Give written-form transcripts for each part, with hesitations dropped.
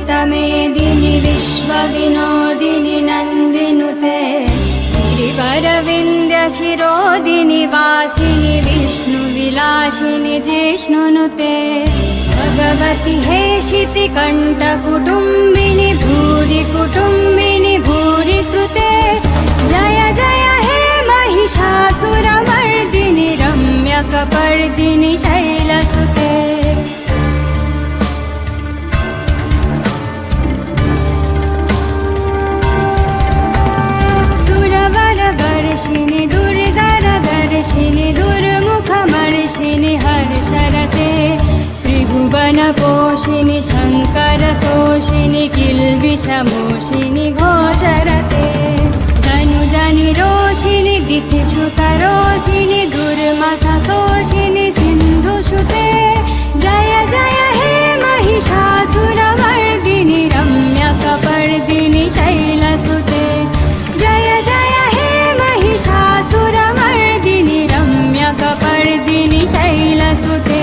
मेदिनि विश्वविनोदिनि नन्दिनुते गिरिवरविन्द्य शिरोदिनि वासिनि विष्णुविलासिनि जिष्णुनुते भगवति हेशिति कण्ठकुटुम्बिनि भूरि कुटुम्बिनि भूरि कृते जय जय हे महिषासुरमर्दिनि रम्यकपर्दिनि शैलसुते सुरवरवर्षिणि दुर्धरदर्शिनि दुर्मुखमर्षिनि हर्षरते त्रिभुवनपोषिनि शङ्करतोषिनि किल्बिषमोषिनि घोषरते धनुजनि रोषिनि दितिसुतरोषिनि दुर्मथतोषिनि सिन्धुसुते जय जय हे महिषासुरमर्दिनि रम्यकपर्दिनि शैलसुते जय जय हे महिषासुरमर्दिनि रम्यकपर्दिनि शैलसुते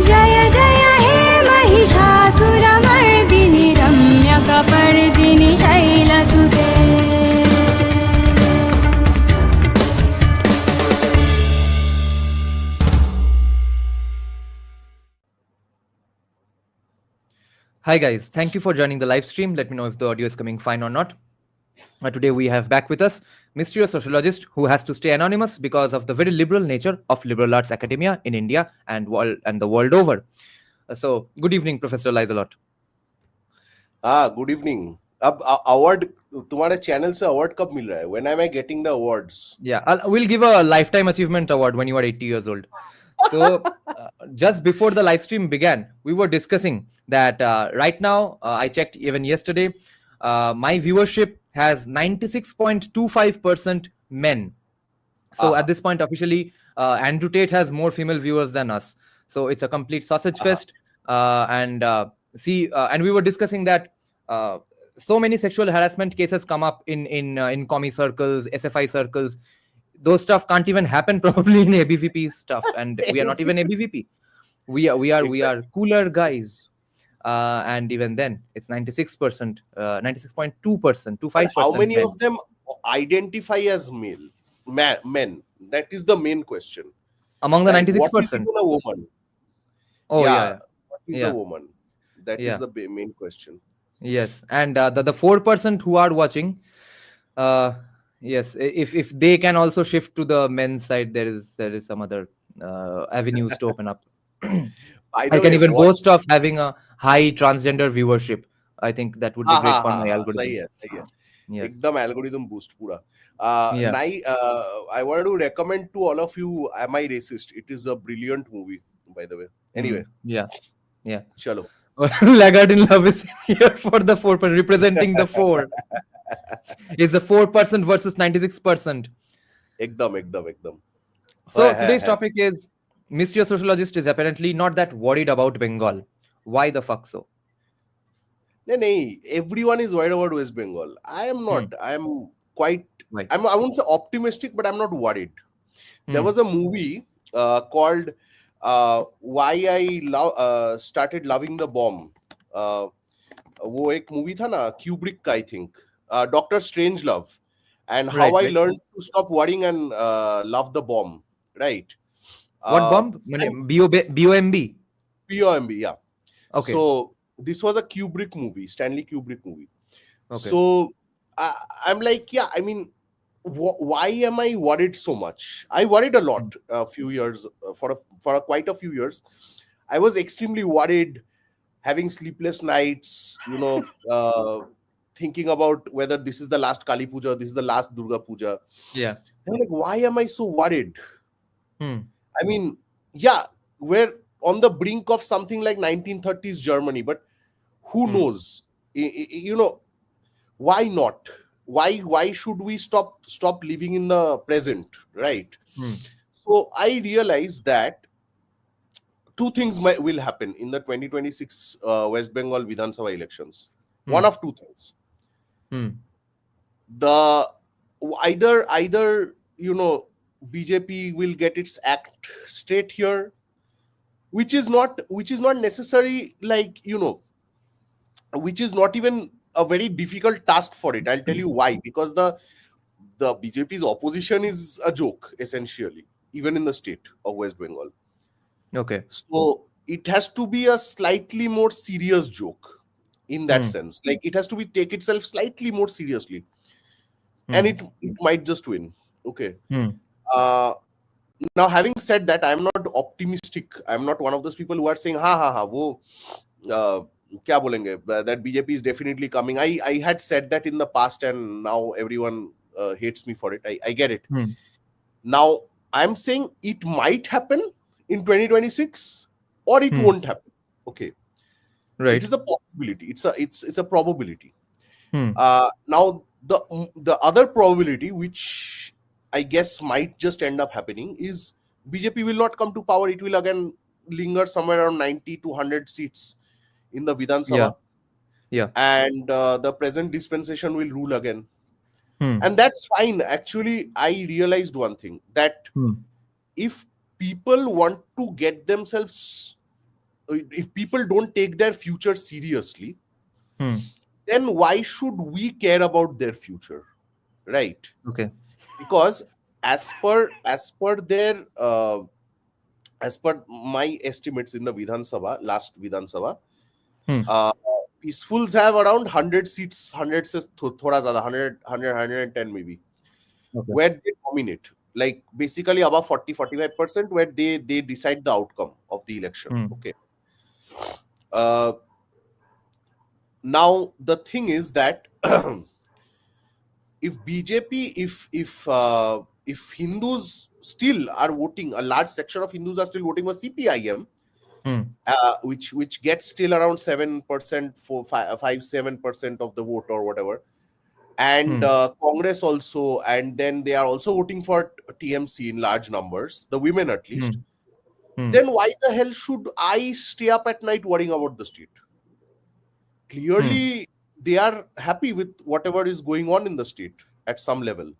जय जय हे Mahishasuramardini रम्यकपर्दिनि शैलसुते Hi guys, thank you for joining the live stream. Let me know if the audio is coming fine or not. Today we have back with us mysterious sociologist who has to stay anonymous because of the very liberal nature of liberal arts academia in India and the world over. So good evening, Professor Lizelot. Good evening. अब award तुम्हारे channel से award कब मिल रहा है? When am I getting the awards? Yeah, we'll give a lifetime achievement award when you are 80 years old. So just before the live stream began, we were discussing that right now, I checked even yesterday, my viewership has 96.25% men. So at this point, officially, Andrew Tate has more female viewers than us. So it's a complete sausage fest. And we were discussing that so many sexual harassment cases come up in commie circles, SFI circles. Those stuff can't even happen probably in ABVP stuff, and we are not even ABVP. We are cooler guys. And even then, it's 96%, 96.2%, 25%. How many of them identify as men? That is the main question. Among the 96%. What is even a woman? Oh, yeah. What is a woman? That is the main question. Yes. And the 4% who are watching, yes, if they can also shift to the men's side, there is some other avenues to open up. I can even boast of having a high transgender viewership. I think that would be great for my algorithm. सही है. Yes. एकदम algorithm boost पूरा. I wanted to recommend to all of you Am I Racist? It is a brilliant movie, by the way. Anyway. Yeah. Chalo. Laggard in Love is here for the 4%, representing the 4. It's the 4% versus 96%. एकदम. So today's topic is mysterious sociologist is apparently not that worried about Bengal. Why the fuck so? No, everyone is worried about West Bengal. I am not. I am quite. Right. I won't say optimistic, but I'm not worried. There was a movie called Why I Started Loving the Bomb. वो एक movie था ना, Kubrick का, I think. Dr. Strangelove, and how I learned to stop worrying and love the bomb. Right. What bomb? BOMB. BOMB, yeah. Okay. So this was a Kubrick movie, Stanley Kubrick movie. Okay. So I'm like, I mean, why am I worried so much? I worried a lot a few years, for quite a few years. I was extremely worried, having sleepless nights, thinking about whether this is the last Kali Puja, this is the last Durga Puja. Yeah. I'm like, why am I so worried? I mean, we're on the brink of something like 1930s Germany, but who knows? Why not? Why should we stop living in the present, right? So I realized that two things will happen in the 2026 West Bengal Vidhan Sabha elections. One of two things. Either BJP will get its act straight here, which is not necessary, like, which is not even a very difficult task for it. I'll tell you why. Because the BJP's opposition is a joke, essentially, even in the state of West Bengal. Okay. So it has to be a slightly more serious joke in that Hmm. sense. Like it has to be take itself slightly more seriously, and Hmm. it might just win. Okay. Hmm. Uh, Now, having said that, I'm not optimistic. I'm not one of those people who are saying, "Ha ha ha, wo kya bolenge?" That BJP is definitely coming. I had said that in the past, and now everyone hates me for it. I get it. Hmm. Now, I'm saying it might happen in 2026, or it Hmm. won't happen. Okay, it Right. is a possibility. It's a probability. Hmm. Now, the other probability, which I guess might just end up happening, is BJP will not come to power. It will again linger somewhere around 90 to 100 seats in the Vidhan Yeah. Sabha, Yeah. and the present dispensation will rule again. Hmm. And that's fine. Actually, I realized one thing, that Hmm. if people want to get themselves, if people don't take their future seriously, Hmm. then why should we care about their future, right? Okay. Because as per their as per my estimates in the Vidhan Sabha, last Vidhan Sabha, Hmm. uh, peacefuls have around 100 seats, 100 se thoda zyada, 100 maybe, Okay. where they dominate, like basically above 40-45%, where they decide the outcome of the election. Hmm. Okay. uh, Now the thing is that if BJP, if Hindus still are voting, a large section of Hindus are still voting for CPIM, Hmm. which gets still around 7%, 5-7% of the vote or whatever, and Hmm. Congress also, and then they are also voting for TMC in large numbers, the women at Hmm. least. Hmm. Then why the hell should I stay up at night worrying about the state? Hmm. Clearly, they are happy with whatever is going on in the state at some level.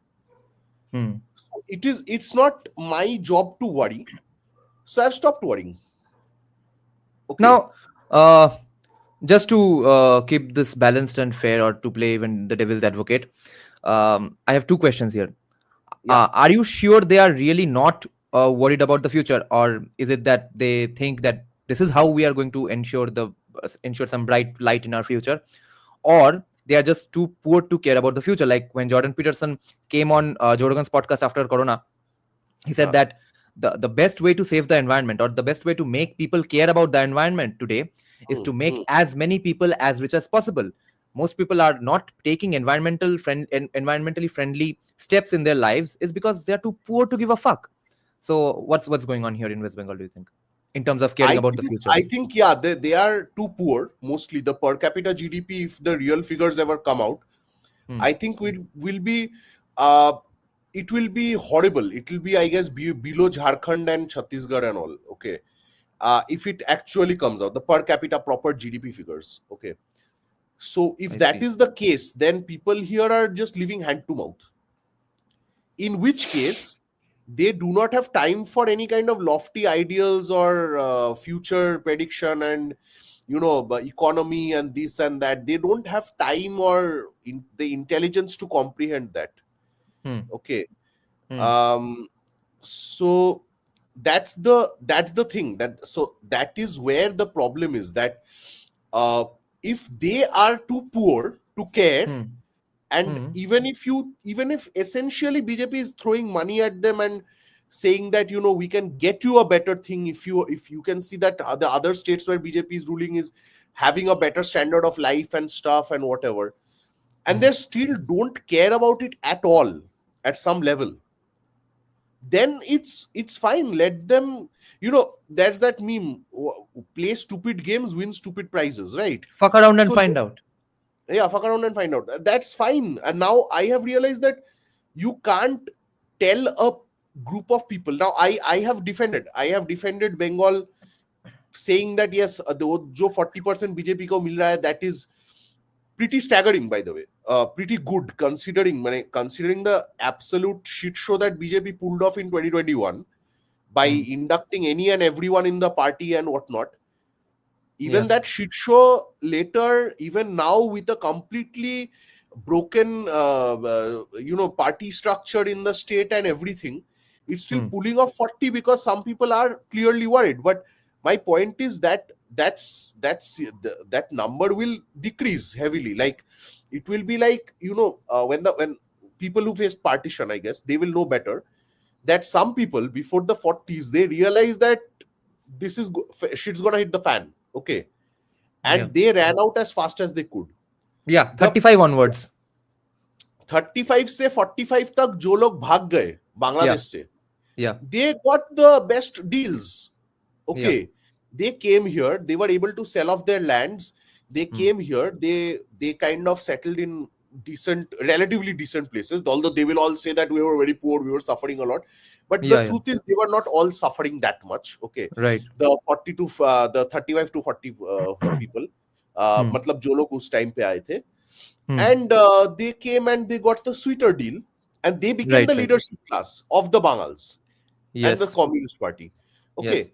Hmm. So it's not my job to worry. So I've stopped worrying. Okay. Now, just to keep this balanced and fair, or to play even the devil's advocate, I have two questions here. Yeah. Are you sure they are really not worried about the future, or is it that they think that this is how we are going to ensure some bright light in our future, or they are just too poor to care about the future? Like when Jordan Peterson came on Joe Rogan's podcast after Corona, he said Huh. that the best way to save the environment, or the best way to make people care about the environment today, is Hmm, to make hmm. as many people as rich as possible. Most people are not taking environmentally friendly steps in their lives is because they are too poor to give a fuck. So what's going on here in West Bengal, do you think, in terms of caring I about the think future? I think yeah, they are too poor. Mostly the per capita GDP, if the real figures ever come out, Hmm. I think will be uh it will be horrible. It will be, I guess, below Jharkhand and Chhattisgarh and all. Okay. If it actually comes out, the per capita proper GDP figures. Okay. So if I that see. is the case, then people here are just living hand to mouth. In which case, they do not have time for any kind of lofty ideals or future prediction and economy and this and that. They don't have time or the intelligence to comprehend that. Hmm. Okay. Hmm. um so that's the thing, that is where the problem is, that uh if they are too poor to care, Hmm. and Hmm. even if essentially BJP is throwing money at them and saying that we can get you a better thing, if you can see that the other states where BJP is ruling is having a better standard of life and stuff and whatever, and Hmm. they still don't care about it at all at some level, then it's fine. Let them, there's that meme, play stupid games, win stupid prizes, right? Fuck around and So find out. yeah, fuck around and find out. That's fine. And now I have realized that you can't tell a group of people. Now I have defended Bengal, saying that yes, jo 40% BJP ko mil raha hai, that is pretty staggering, by the way. Pretty good considering the absolute shit show that BJP pulled off in 2021 by Hmm. inducting any and everyone in the party and whatnot. even Yeah. that shit show later, even now with a completely broken party structure in the state and everything, it's still pulling off 40 because some people are clearly worried. But my point is that that number will decrease heavily. Like it will be like, when people who face partition, I guess they will know better, that some people before the 40s they realize that this is shit's gonna hit the fan. Okay, Yeah. and they ran out as fast as they could. Yeah. The 35 onwards. 35 से 45 तक जो लोग भाग गए Bangladesh Yeah. से, Yeah. they got the best deals. Yeah. Okay, they came here, they were able to sell off their lands, they came here, they kind of settled in relatively decent places, although they will all say that we were very poor, we were suffering a lot, but the Yeah. Yeah. truth is they were not all suffering that much. Okay, Right. the 35 to 40 people, मतलब जो लोग उस time पे आए थे, and they came and they got the sweeter deal, and they became Right. the Right. leadership class of the Bangals and the Yes. Communist Party. Okay, Yes.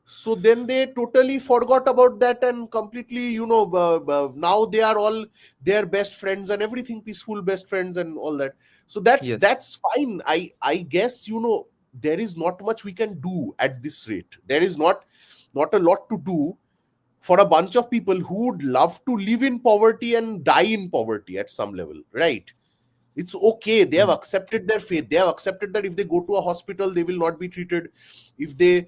so then they totally forgot about that and completely, now they are all their best friends and everything, peaceful best friends and all that. So Yes. that's fine. I guess, there is not much we can do at this rate. There is not a lot to do for a bunch of people who would love to live in poverty and die in poverty at some level, right? It's okay. They have accepted their fate. They have accepted that if they go to a hospital, they will not be treated. If they,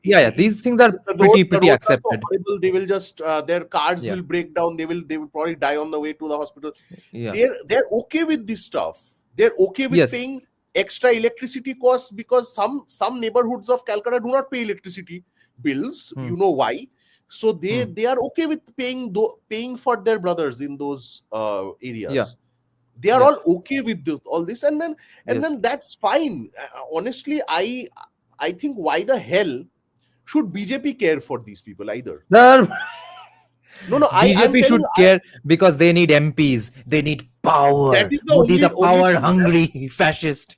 Yeah. These things are the pretty roads are so accepted. horrible, they will just their cars Yeah. will break down. They will probably die on the way to the hospital. Yeah. They're okay with this stuff. They're okay with Yes. paying extra electricity costs, because some neighborhoods of Calcutta do not pay electricity bills. You know why? So they are okay with paying for their brothers in those areas. Yeah. They are Yeah. all okay with all this, and then Yes. that's fine. Honestly, I think, why the hell should BJP care for these people either? The No, I'm BJP telling should you, care because they need MPs. They need power. that is the Modi is a only power thing. hungry fascist.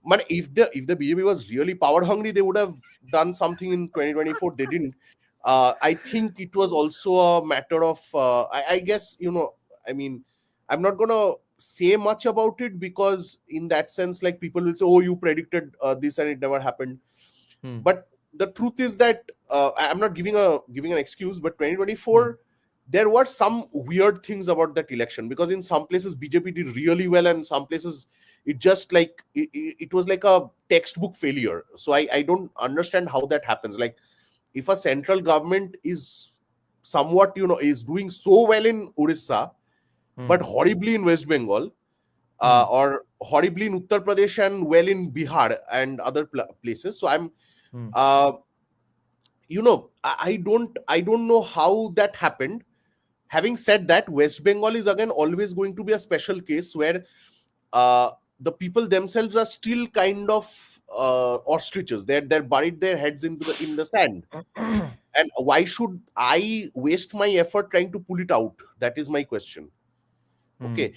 Man, if the BJP was really power hungry, they would have done something in 2024. They didn't. I think it was also a matter of, I guess, I mean, I'm not gonna say much about it, because in that sense, like, people will say, oh, you predicted this and it never happened. But the truth is that I'm not giving an excuse, but 2024, there were some weird things about that election, because in some places BJP did really well, and some places it just like it was like a textbook failure. So I don't understand how that happens. Like, if a central government is somewhat, is doing so well in Orissa, but horribly in West Bengal, or horribly in Uttar Pradesh and well in Bihar and other places. So I'm, I don't know how that happened. Having said that, West Bengal is again always going to be a special case where the people themselves are still kind of ostriches. They're buried their heads in the sand. And why should I waste my effort trying to pull it out? That is my question. Okay,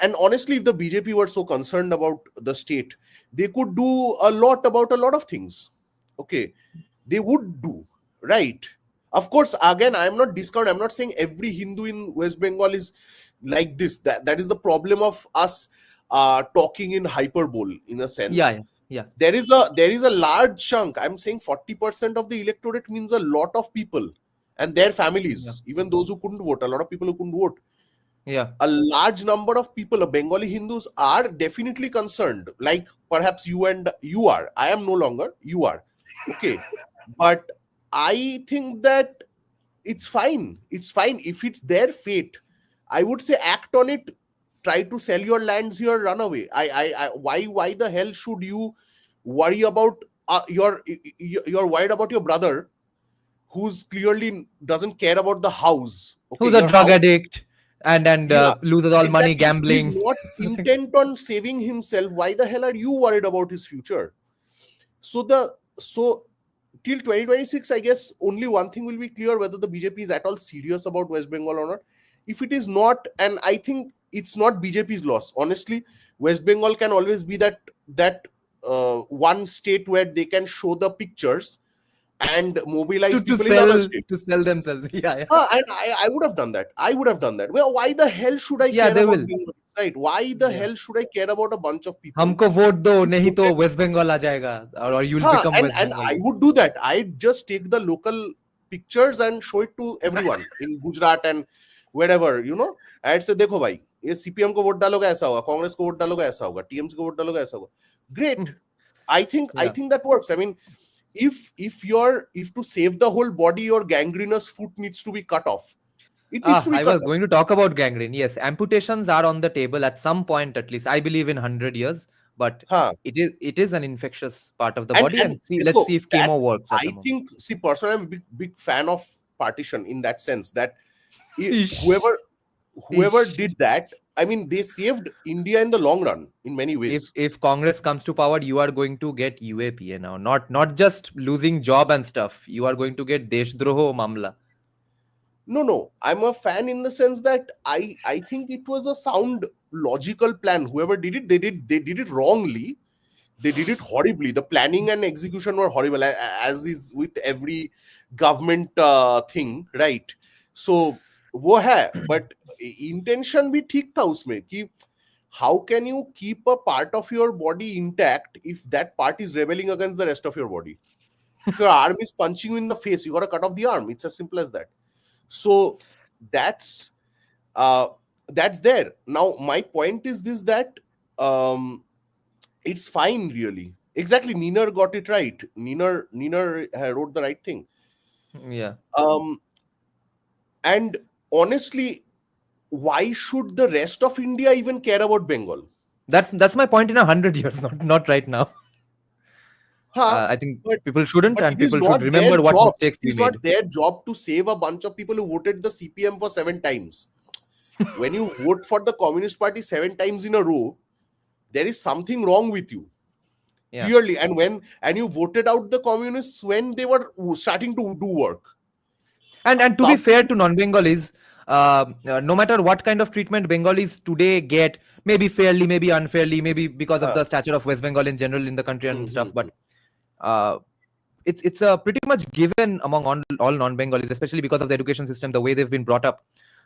and honestly, if the BJP were so concerned about the state, they could do a lot about a lot of things. Okay, they would do, right? Of course, again, I'm not discounting. I'm not saying every Hindu in West Bengal is like this. That is the problem of us talking in hyperbole, in a sense. Yeah. There is a large chunk. I'm saying 40% of the electorate means a lot of people and their families, even those who couldn't vote. A lot of people who couldn't vote. Yeah. A large number of people, Bengali Hindus, are definitely concerned. Like perhaps you are. I am no longer. You are. Okay, but I think that it's fine. It's fine if it's their fate. I would say act on it. Try to sell your lands here. Run away. Why the hell should you worry about you're worried about your brother, who's clearly doesn't care about the house. Okay, Who's a your drug house. addict and Yeah, loses all money exactly. gambling. He's not intent on saving himself. Why the hell are you worried about his future? So till 2026, I guess only one thing will be clear, whether the BJP is at all serious about West Bengal or not. If it is not, and I think it's not BJP's loss, honestly, West Bengal can always be that one state where they can show the pictures and mobilize to people in other states. sell themselves. Yeah. And I would have done that. I would have done that. Well, why the hell should I Yeah, care they about will. Bengal, right? Why the Yeah. hell should I care about a bunch of people? हमको vote दो नहीं तो voted- waste Bengal आ जाएगा or you will become and West and Bengali. I would do that. I'd just take the local pictures and show it to everyone in Gujarat and wherever, I'd say, देखो भाई, ये CPM को vote डालोगे ऐसा होगा, कांग्रेस को vote डालोगे ऐसा होगा, TMC को वोट डालोगे ऐसा होगा. Great. I think that works. I mean, if to save the whole body, your gangrenous foot needs to be cut off. It needs to be I cut was off. going to talk about gangrene. Yes, amputations are on the table at some point, at least. I believe in 100 years, but Huh. it is an infectious part of the And body. And see, so let's see if that, chemo works. At the I moment. think, personally, I'm a big fan of partition in that sense that Ish. whoever Ish. did that, I mean, they saved India in the long run in many ways. If Congress comes to power, you are going to get UAPA now. Not just losing job and stuff. You are going to get Deshdroho Mamla. No, I'm a fan in the sense that I think it was a sound, logical plan. Whoever did it, they did it wrongly. They did it horribly. The planning and execution were horrible, as is with every government thing, right? So, वो है, but intention भी ठीक था उसमें कि how can you keep a part of your body intact if that part is rebelling against the rest of your body? If your arm is punching you in the face, you got to cut off the arm. It's as simple as that. So that's there. Now my point is this, that it's fine, really. Exactly, Neener got it right. Neener wrote the right thing. Yeah. And honestly, why should the rest of India even care about Bengal? That's my point in 100 years, not right now. I think people shouldn't, but and it is people should not their remember what job. mistakes we It's made. not their job to save a bunch of people who voted the CPM for 7 times. When you vote for the Communist Party 7 times in a row, there is something wrong with you. Yeah. Clearly. And you voted out the communists when they were starting to do work. And to be fair to non-Bengalis, no matter what kind of treatment Bengalis today get, maybe fairly, maybe unfairly, maybe because of the stature of West Bengal in general in the country and stuff, but it's pretty much given among all non-Bengalis, especially because of the education system, the way they've been brought up,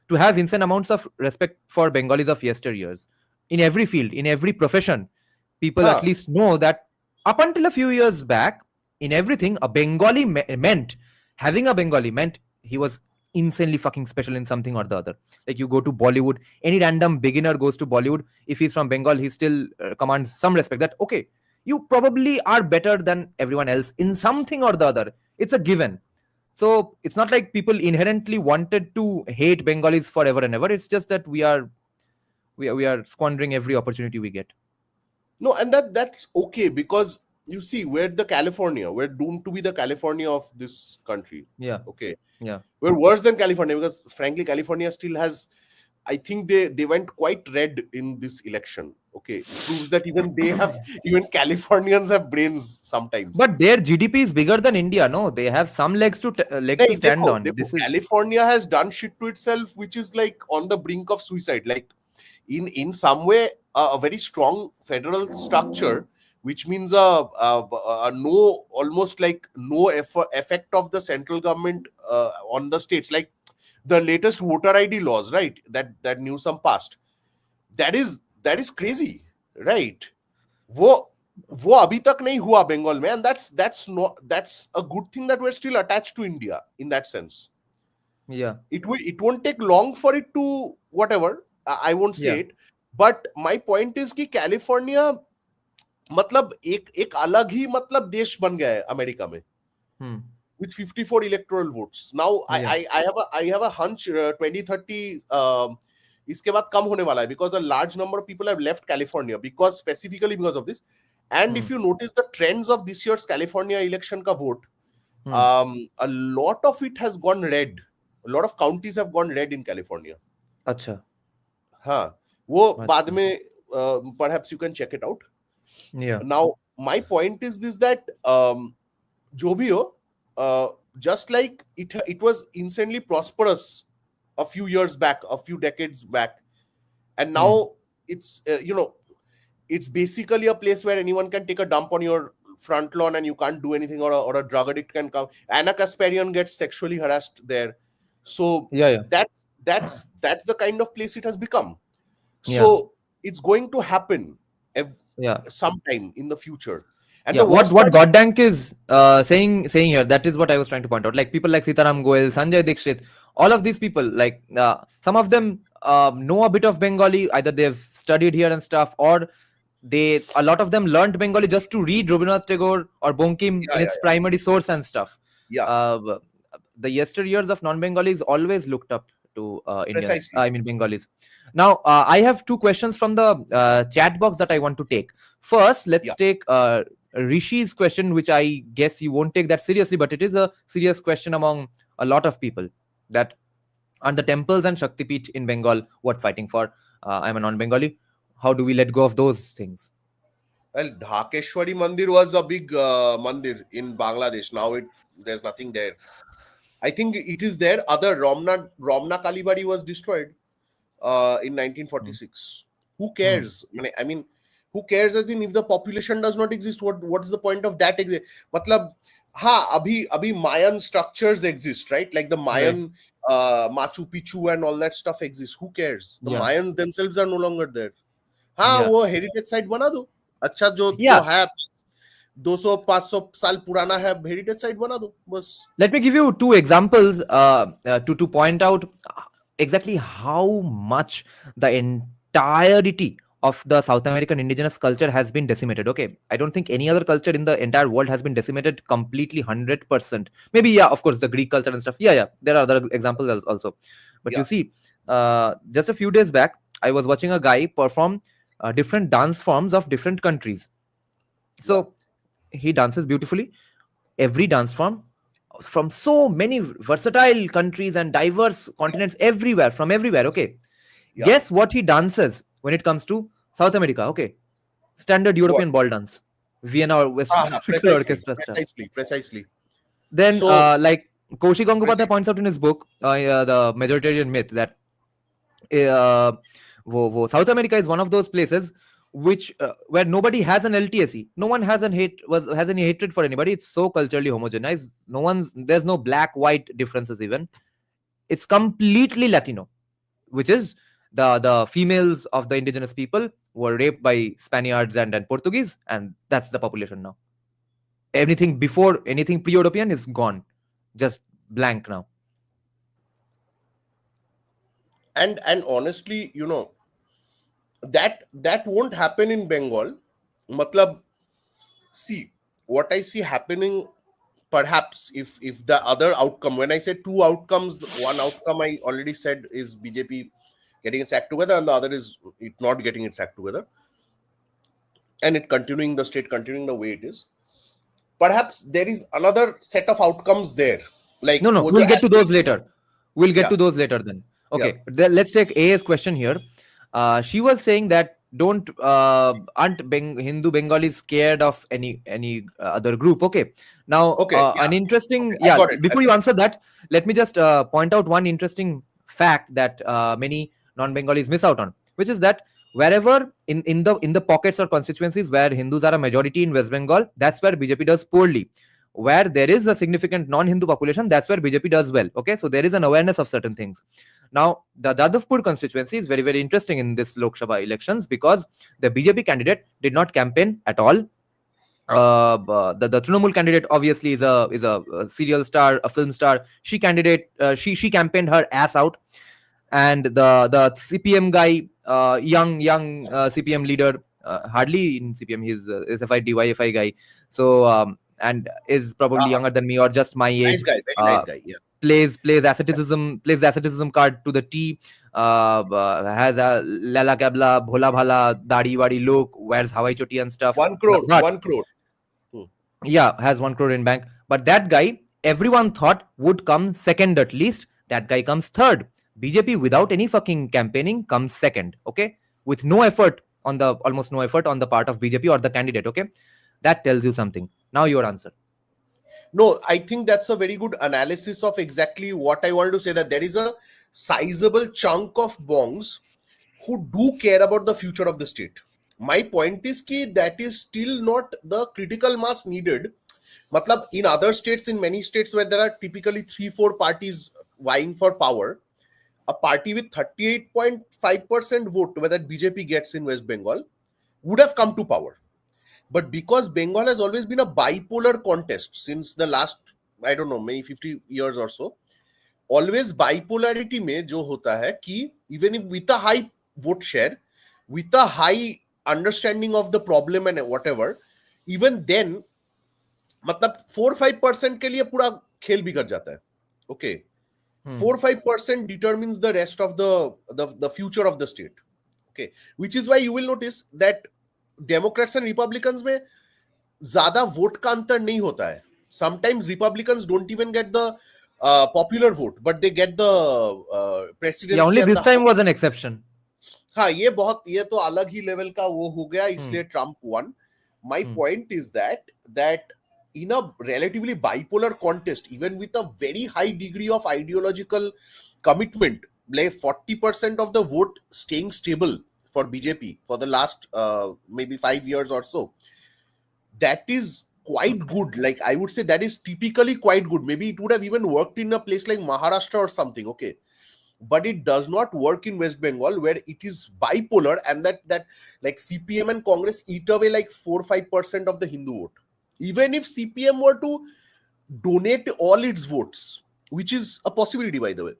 to have insane amounts of respect for Bengalis of yesteryears. In every field, in every profession, people at least know that up until a few years back, in everything, a Bengali having a Bengali meant he was insanely fucking special in something or the other. Like, you go to Bollywood, any random beginner goes to Bollywood, if he's from Bengal, he still commands some respect that, okay, you probably are better than everyone else in something or the other. It's a given. So it's not like people inherently wanted to hate Bengalis forever and ever. It's just that we are squandering every opportunity we get. No, and that's okay, because you see, we're doomed to be the California of this country. Yeah. Okay. Yeah. We're worse than California, because frankly, California still has, I think they went quite red in this election. Okay. It proves that even Californians have brains sometimes. But their GDP is bigger than India, no? They have some legs to stand on. California has done shit to itself, which is like on the brink of suicide. Like, in some way, a very strong federal structure, which means almost like no effect of the central government on the states, like the latest voter ID laws, right? That Newsom passed. That is crazy, right? वो अभी तक नहीं हुआ Bengal में, and that's a good thing that we're still attached to India in that sense. Yeah. It won't take long for it to whatever. I won't say it, but my point is कि California मतलब एक अलग ही मतलब देश बन गया है America में, with 54 electoral votes. Now I have a hunch 2030 इसके बाद कम होने वाला है, because a large number of people have left California specifically because of this. And if you notice the trends of this year's California election ka vote, a lot of it has gone red. A lot of counties have gone red in California. अच्छा. हाँ, वो बाद में perhaps you can check it out. Yeah. Now my point is this, that जो भी हो, just like it was insanely prosperous a few years back, a few decades back, and now it's it's basically a place where anyone can take a dump on your front lawn and you can't do anything, or a drug addict can come. Anna Kasparian gets sexually harassed there. So Yeah. that's the kind of place it has become. Yeah. So it's going to happen Yeah. sometime in the future. And Yeah, the what worst part, Goddank is saying here, that is what I was trying to point out. Like people like Sitaram Goel, Sanjay Dikshit, all of these people, like some of them know a bit of Bengali. Either they've studied here and stuff, or a lot of them learned Bengali just to read Rabindranath Tagore or Bonkim yeah, in yeah, its primary source and stuff. yeah, The yesteryears of non-Bengalis always looked up to Indians. precisely. I mean Bengalis. Now I have two questions from the chat box that I want to take. First, let's Yeah. take Rishi's question, which I guess you won't take that seriously, but it is a serious question among a lot of people. That are the temples and Shaktipeeth in Bengal worth fighting for? I'm a non-Bengali. How do we let go of those things? Well, Dhakeshwari Mandir was a big mandir in Bangladesh. Now there's nothing there. I think it is there. Other Romna Kalibari was destroyed in Hmm. 1946. Who Hmm. cares? I mean, who cares? As in, if the population does not exist, what is the point of that? Matlab, abhi Mayan structures exist, right? Like the Right. Mayan Machu Picchu and all that stuff exists. Who cares? The Yeah. Mayans themselves are no longer there. हाँ, Yeah. वो heritage site बना दो. अच्छा, जो जो Yeah. है 200-500 साल पुराना है, हेरिटेज साइट बना दो बस. Let me give you two examples to point out exactly how much the entirety of the South American indigenous culture has been decimated. Okay, I don't think any other culture in the entire world has been decimated completely 100%. Maybe, yeah, of course, the Greek culture and stuff. Yeah, there are other examples also. But you Yeah, see, just a few days back, I was watching a guy perform different dance forms of different countries. yeah, So he dances beautifully. Every dance form from so many versatile countries and diverse continents, everywhere, from everywhere. Okay, yeah. guess what he dances when it comes to South America? Okay, standard What? European ball dance, Vienna or West Classical Precisely, Orchestra stuff. precisely, precisely. Then So, like Kaushik Gangopadhyay precisely. points out in his book the Majoritarian Myth, that uh, South America is one of those places which where nobody has an LTSE. No one has has any hatred for anybody. It's so culturally homogenized. There's no black white differences even. It's completely Latino, which is the females of the indigenous people were raped by Spaniards and Portuguese, and that's the population now. Anything pre-European is gone, just blank now. And honestly, that won't happen in Bengal. Matlab, see, what I see happening, perhaps if the other outcome, when I say two outcomes, one outcome I already said is BJP getting its act together, and the other is it not getting its act together, and the state continuing the way it is. Perhaps there is another set of outcomes there, like No, wo jo we'll get to those aestheticism. later. We'll get Yeah, to those later then. yeah, Okay, let's take A's question here. She was saying that don't aren't Hindu Bengalis scared of any other group? Okay, now okay, an yeah, okay, interesting, I yeah. got it, I Before you got it. answer that, let me just point out one interesting fact that many non-Bengalis miss out on, which is that wherever in the pockets or constituencies where Hindus are a majority in West Bengal, that's where BJP does poorly. Where there is a significant non-Hindu population, that's where BJP does well. Okay, so there is an awareness of certain things. Now, the Jadavpur constituency is very, very interesting in this Lok Sabha elections because the BJP candidate did not campaign at all. The Trinamool candidate obviously is a serial star, a film star. She campaigned her ass out, and the CPM guy, young CPM leader, hardly in CPM, he's SFI DYFI guy, so and is probably Uh-huh. younger than me or just my Nice age. guy, very Uh, nice guy. Yeah, plays the asceticism card to the T. Has a Lala Kabla, Bhola Bhala, Dadi Wadi look, wears Hawaii choti and stuff. 1 crore, But 1 crore. Hmm. yeah, has 1 crore in bank. But that guy, everyone thought would come second at least. That guy comes third. BJP without any fucking campaigning comes second. Okay, with no effort almost no effort on the part of BJP or the candidate. Okay, that tells you something. Now your answer. No, I think that's a very good analysis of exactly what I wanted to say, that there is a sizable chunk of bongs who do care about the future of the state. My point is ki that is still not the critical mass needed. Matlab, in other states, in many states where there are typically 3-4 parties vying for power, a party with 38.5% vote, whether BJP gets in West Bengal, would have come to power. But because Bengal has always been a bipolar contest since the last, I don't know, maybe 50 years or so, always bipolarity में जो होता है कि even if with a high vote share, with a high understanding of the problem and whatever, even then मतलब 4-5% के लिए पूरा खेल बिगड़ जाता है. Okay. 4-5% determines the rest of the future of the state. Okay, which is why you will notice that Democrats and Republicans में ज्यादा वोट का अंतर नहीं होता है. Sometimes Republicans don't even get the popular vote, but they get the presidency. Yeah, only this time was an exception. हाँ, ये तो अलग ही लेवल का वो हो गया, इसलिए Trump won. My point is that in a relatively bipolar contest, even with a very high degree of ideological commitment, like 40% of the vote staying stable for BJP for the last maybe 5 years or so, that is quite good. Like, I would say that is typically quite good. Maybe it would have even worked in a place like Maharashtra or something, okay? But it does not work in West Bengal, where it is bipolar, and that like CPM and Congress eat away like 4-5% of the Hindu vote. Even if CPM were to donate all its votes, which is a possibility, by the way,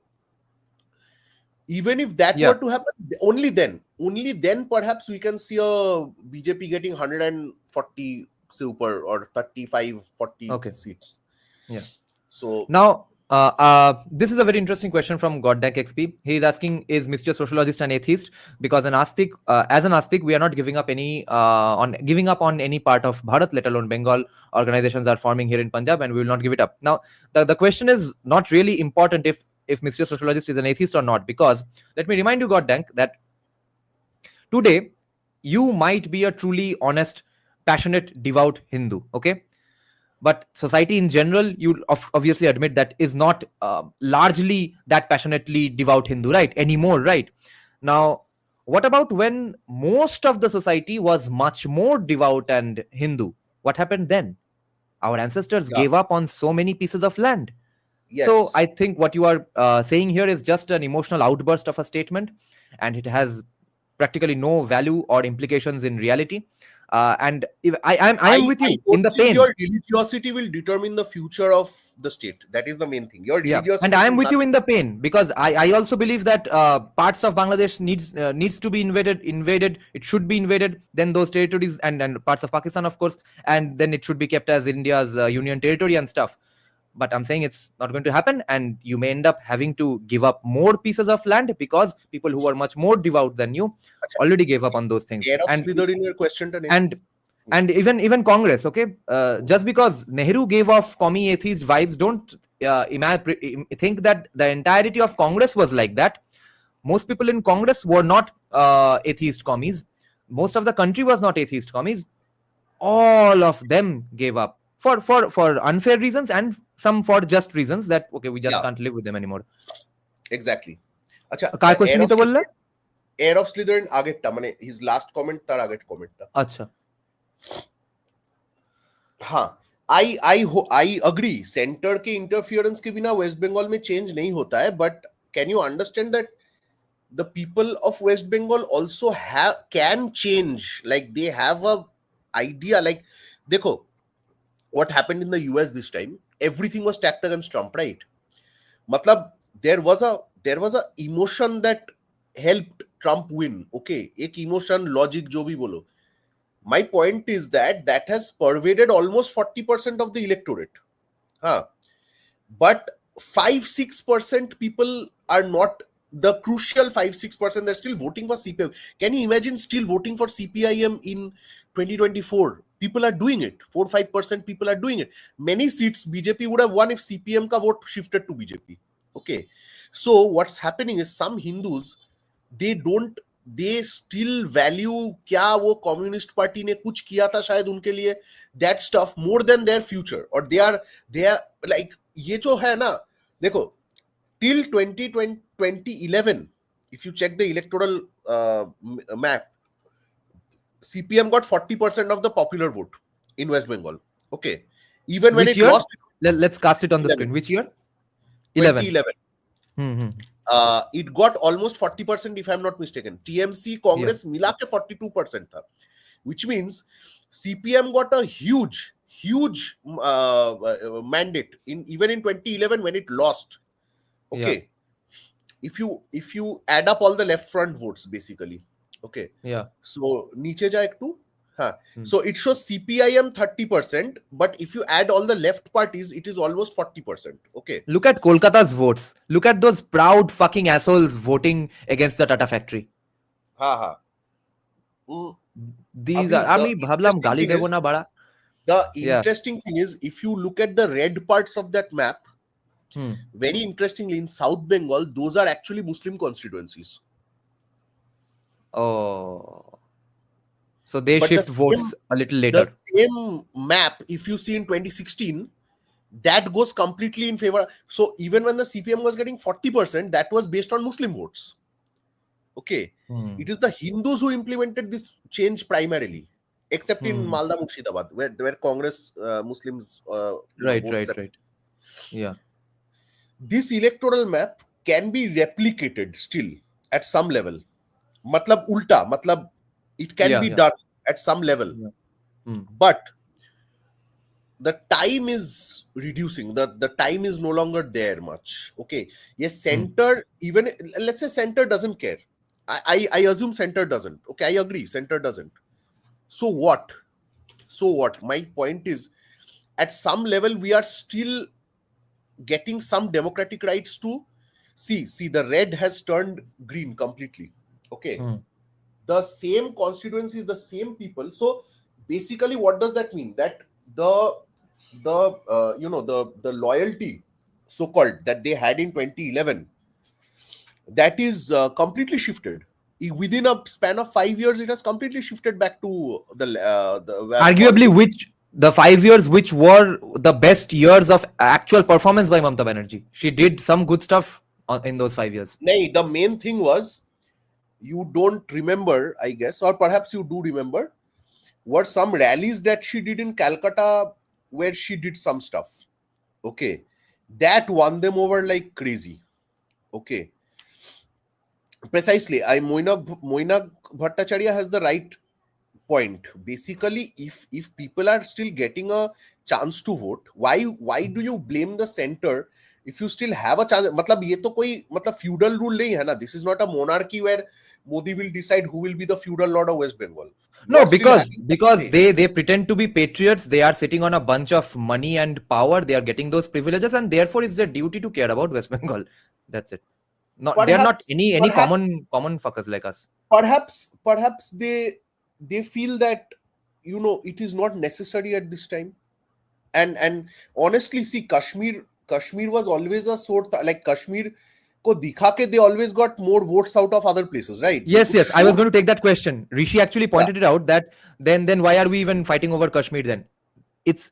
even if that were to happen, only then perhaps we can see a BJP getting 140 super or 35-40 seats. Yeah. So now this is a very interesting question from Goddank XP. He is asking, is Mr. Sociologist an atheist? Because an Astik, as an Astik, we are not giving up on any part of Bharat, let alone Bengal. Organizations are forming here in Punjab, and we will not give it up. Now, the question is not really important if Mr. Sociologist is an atheist or not, because let me remind you, Goddank, that today you might be a truly honest, passionate, devout Hindu, okay? But society in general, you obviously admit that is not largely that passionately devout Hindu, right? Anymore, right? Now, what about when most of the society was much more devout and Hindu? What happened then? Our ancestors gave up on so many pieces of land. Yes. So I think what you are saying here is just an emotional outburst of a statement, and it has practically no value or implications in reality. And I am with you in the pain. Your religiosity will determine the future of the state. That is the main thing. Your religiosity. And I am with you in the pain, because I also believe that parts of Bangladesh needs to be invaded. It should be invaded. Then those territories and parts of Pakistan, of course, and then it should be kept as India's union territory and stuff. But I'm saying it's not going to happen, and you may end up having to give up more pieces of land because people who are much more devout than you already gave up on those things. And even Congress, okay, just because Nehru gave off commie atheist vibes, don't think that the entirety of Congress was like that. Most people in Congress were not atheist commies. Most of the country was not atheist commies. All of them gave up for unfair reasons, and some for just reasons that okay, we just can't live with them anymore. Exactly. আচ্ছা, কার question নিতে বললে? Heir of Slytherin আগেরটা, মানে his last comment তার আগের কমেন্টটা। আচ্ছা, हाँ, I agree, सेंटर के इंटरफियरेंस के बिना वेस्ट बंगाल में चेंज नहीं होता है, but can you understand that the people of West Bengal also can change, like they have a idea. Like, देखो, what happened in the US this time, everything was stacked against Trump, right? Matlab, there was a emotion that helped Trump win. Okay, ek emotion, logic, jo bhi bolo. My point is that has pervaded almost 40% of the electorate. But 5-6% people are not the crucial 5-6%. They're still voting for CPIM. Can you imagine still voting for CPIM in 2024? People are doing it. 4-5% people are doing it. Many seats BJP would have won if CPM ka vote shifted to BJP. Okay, so what's happening is some Hindus, they still value क्या वो communist party ने कुछ किया था शायद उनके लिए, that stuff more than their future, or they are like, ये जो है ना, देखो, till 2011, if you check the electoral map, CPM got 40% of the popular vote in West Bengal. Okay. Even when Which it year? lost, Let's cast it on the 11, screen. Which year? 11. 2011. It got almost 40%, if I'm not mistaken. TMC, Congress, mila ke 42% tha. Which means CPM got a huge mandate even in 2011 when it lost. Okay. If you add up all the left front votes, basically, okay, so niche ja ektu, so it shows CPIM 30%, but if you add all the left parties, it is almost 40%. Okay, Look at Kolkata's votes. Look at those proud fucking assholes voting against the Tata factory. These are, আমি ভাবলাম গালি দেব না বাড়া. The interesting thing is, if you look at the red parts of that map, very interestingly, in South Bengal, those are actually Muslim constituencies. Oh, so they shift votes a little later. The same map, if you see in 2016, that goes completely in favor. So even when the CPM was getting 40%, that was based on Muslim votes. Okay, it is the Hindus who implemented this change primarily, except in Malda, Murshidabad, where Congress Muslims right. Yeah. This electoral map can be replicated still at some level. Matlab ulta, matlab it can be done at some level. But the time is reducing. The time is no longer there much. Okay. Yes, center, even let's say center doesn't care. I assume center doesn't. Okay, I agree, center doesn't. So what? My point is, at some level, we are still getting some democratic rights to see the red has turned green completely. Okay, the same constituency is the same people. So basically, what does that mean? That the loyalty, so called, that they had in 2011, that is completely shifted. Within a span of 5 years, it has completely shifted back to the arguably the 5 years which were the best years of actual performance by Mamata Banerjee. She did some good stuff in those 5 years. Nay, the main thing was, you don't remember, I guess, or perhaps you do remember, were some rallies that she did in Calcutta where she did some stuff. Okay, that won them over like crazy. Okay, precisely. Moinak Bhattacharya has the right point. Basically, if people are still getting a chance to vote, why do you blame the center if you still have a chance? Matlab ye to koi feudal rule nahi hai na. This is not a monarchy where Modi will decide who will be the feudal lord of West Bengal. No, because they pretend to be patriots. They are sitting on a bunch of money and power. They are getting those privileges, and therefore it's their duty to care about West Bengal. That's it. They are not any common fuckers like us. Perhaps they feel that, it is not necessary at this time. And honestly, see, Kashmir was always a sort, like Kashmir ko dikha ke they always got more votes out of other places, right? Yes. I was going to take that question. Rishi actually pointed it out, that then why are we even fighting over Kashmir then? It's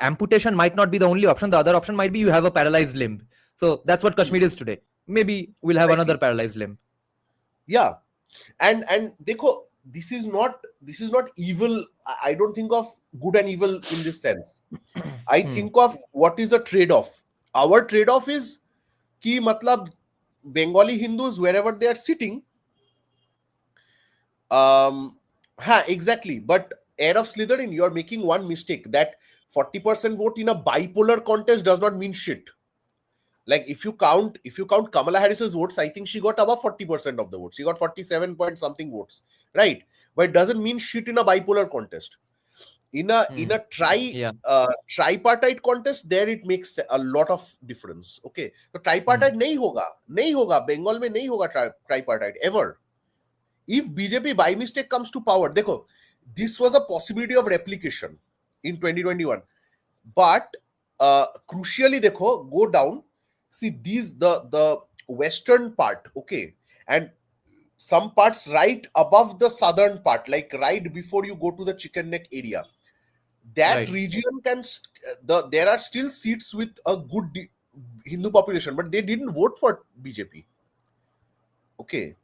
amputation might not be the only option. The other option might be you have a paralyzed limb. So that's what Kashmir is today. Maybe we'll have another paralyzed limb. Yeah. And dekho, this is not evil. I don't think of good and evil in this sense. I think of what is a trade-off. Our trade-off is ki matlab Bengali Hindus, wherever they are sitting, exactly, but heir of Slytherin, you are making one mistake, that 40% vote in a bipolar contest does not mean shit. Like if you count Kamala Harris's votes, I think she got above 40% of the votes. She got 47 point something votes, right? But it doesn't mean shit in a bipolar contest. In a tripartite contest, there it makes a lot of difference. Okay, so tripartite nahi hoga Bengal mein, nahi hoga tripartite ever. If BJP by mistake comes to power, dekho, this was a possibility of replication in 2021, but crucially, dekho, go down. See, the western part, okay, and some parts right above the southern part, like right before you go to the chicken neck area, that region there are still seats with a good Hindu population, but they didn't vote for BJP. Okay,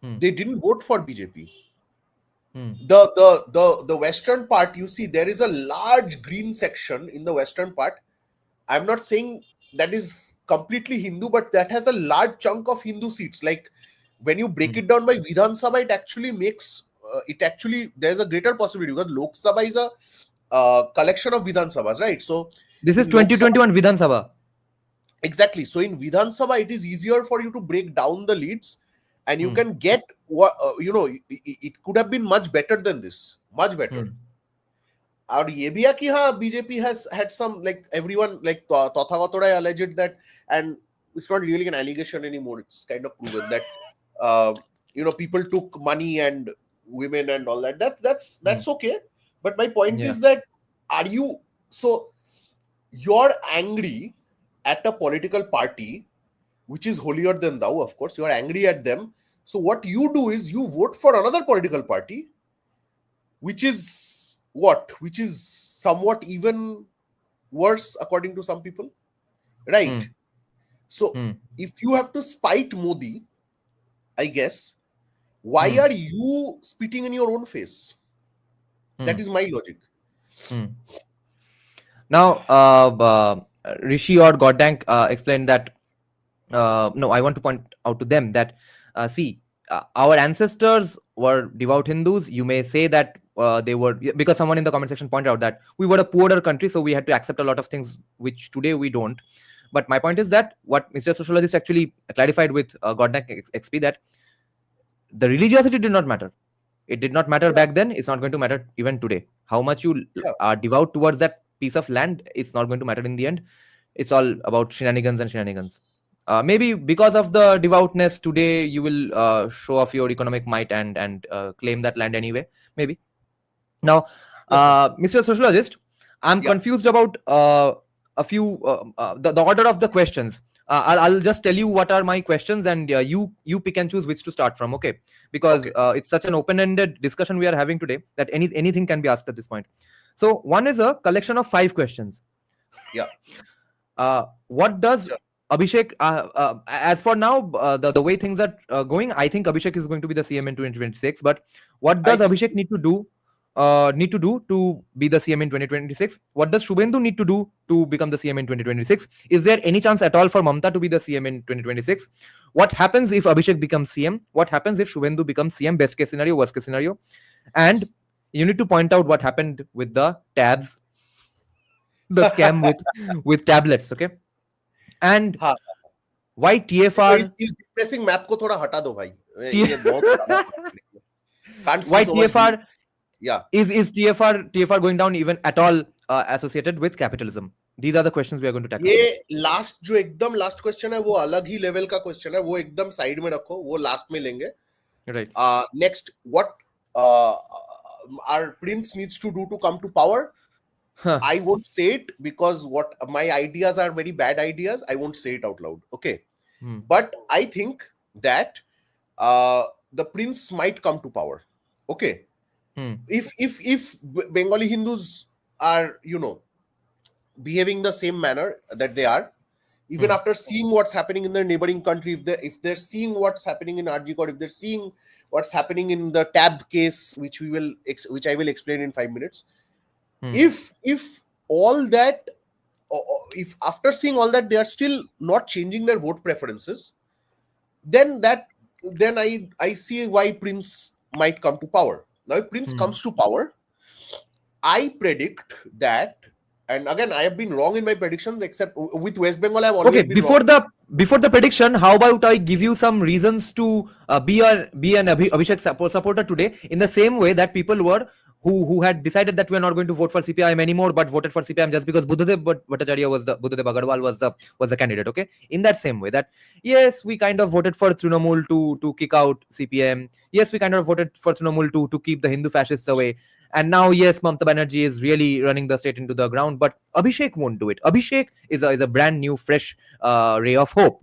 they didn't vote for BJP. The western part, you see, there is a large green section in the western part. I'm not saying that is completely Hindu, but that has a large chunk of Hindu seats. Like when you break it down by Vidhan Sabha, it actually makes there's a greater possibility because Lok Sabha is a collection of Vidhan Sabhas, right? So This is in Lok Sabha, 2021 Vidhan Sabha. exactly. So in Vidhan Sabha, it is easier for you to break down the leads, and you can get what it could have been much better than this, much better. और ये भी है कि हाँ BJP has had some, like everyone, like Tathagatorai alleged that, and it's not really an allegation anymore, it's kind of proven that people took money and women and all that. That's okay, but my point Yeah. is that you're angry at a political party which is holier than thou. Of course you're angry at them, so what you do is you vote for another political party which is somewhat even worse according to some people, right? So if you have to spite Modi, I guess, why are you spitting in your own face? That is my logic. Now, Rishi or Goddank explained that. No, I want to point out to them that see, our ancestors were devout Hindus. You may say that they were, because someone in the comment section pointed out that we were a poorer country, so we had to accept a lot of things which today we don't. But my point is that what Mr. Sociologist actually clarified with Goddank XP, that the religiosity did not matter. It did not matter back then. It's not going to matter even today. How much you are devout towards that piece of land, it's not going to matter in the end. It's all about shenanigans and shenanigans. Maybe because of the devoutness today, you will show off your economic might and claim that land anyway. Maybe. Now, Mr. Sociologist, I'm confused about a few the order of the questions. I'll just tell you what are my questions, and you pick and choose which to start from. Okay, because it's such an open-ended discussion we are having today that anything can be asked at this point. So one is a collection of 5 questions. What does Abhishek, as for now, the way things are going, I think Abhishek is going to be the CM in 2026. But what does Abhishek need to do to be the CM in 2026? What does Shubhendu need to do to become the CM in 2026? Is there any chance at all for Mamta to be the CM in 2026? What happens if Abhishek becomes CM? What happens if Shubhendu becomes CM? Best case scenario, worst case scenario. And you need to point out what happened with the tabs, the scam with tablets. Okay. And why TFR? He's depressing map ko thoda hata do bhai. Why TFR? Is TFR going down even at all associated with capitalism? These are the questions we are going to tackle. ये last जो एकदम last question है वो अलग ही level का question है, वो एकदम साइड में रखो, वो लास्ट में लेंगे. Right. Next, what our prince needs to do to come to power? I won't say it because what my ideas are very bad ideas. I won't say it out loud. Okay. But I think that the prince might come to power. Okay. If Bengali Hindus are, behaving the same manner that they are, even after seeing what's happening in their neighboring country, if they're seeing what's happening in Arjikot, if they're seeing what's happening in the tab case, which I will explain in 5 minutes. If all that, if after seeing all that they are still not changing their vote preferences, then I see why Prince might come to power. Now, if Prince comes to power, I predict that, and again, I have been wrong in my predictions, except with West Bengal, I have always been wrong. Before the prediction, how about I give you some reasons to be an Abhishek supporter today, in the same way that people were who had decided that we are not going to vote for CPIM anymore, but voted for CPIM just because Buddhadeb Agarwal was the candidate. Okay, in that same way that yes, we kind of voted for Trinamool to kick out CPM. Yes, we kind of voted for Trinamool to keep the Hindu fascists away. And now, yes, Mamata Banerjee is really running the state into the ground, but Abhishek won't do it. Abhishek is a brand new, fresh ray of hope.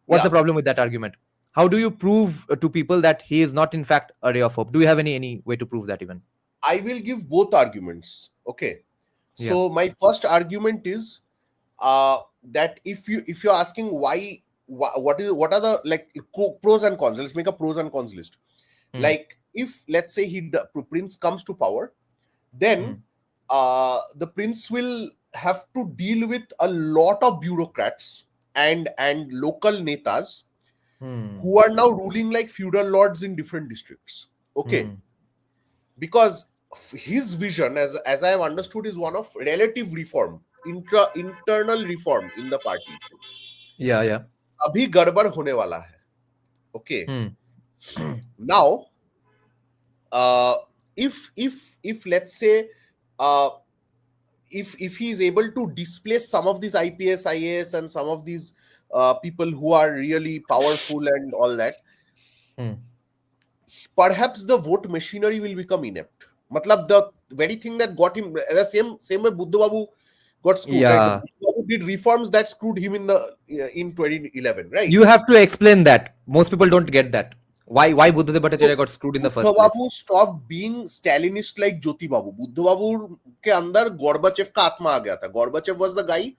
What's the problem with that argument? How do you prove to people that he is not, in fact, a ray of hope? Do you have any way to prove that even? I will give both arguments. Okay. So my first argument is that if you're asking what are the pros and cons, let's make a pros and cons list. Like if let's say prince comes to power, then the prince will have to deal with a lot of bureaucrats and local netas who are now ruling like feudal lords in different districts. Okay, because his vision, as I have understood, is one of relative reform, internal reform in the party. Yeah, yeah. अभी गड़बड़ होने वाला है. Okay, now if let's say uh, if he is able to displace some of these IPS, IAS, and some of these people who are really powerful and all that, perhaps the vote machinery will become inept. Matlab, the very thing that got him, the same way Buddha Babu got screwed, right? The Buddha Babu did reforms that screwed him in 2011, right? You have to explain that. Most people don't get that. Why Buddhadeb Bhattacharya got screwed in the first Buddha place? Babu stopped being Stalinist like Jyoti Babu. Buddha Babu के अंदर Gorbachev का आत्मा आ गया था. Gorbachev was the guy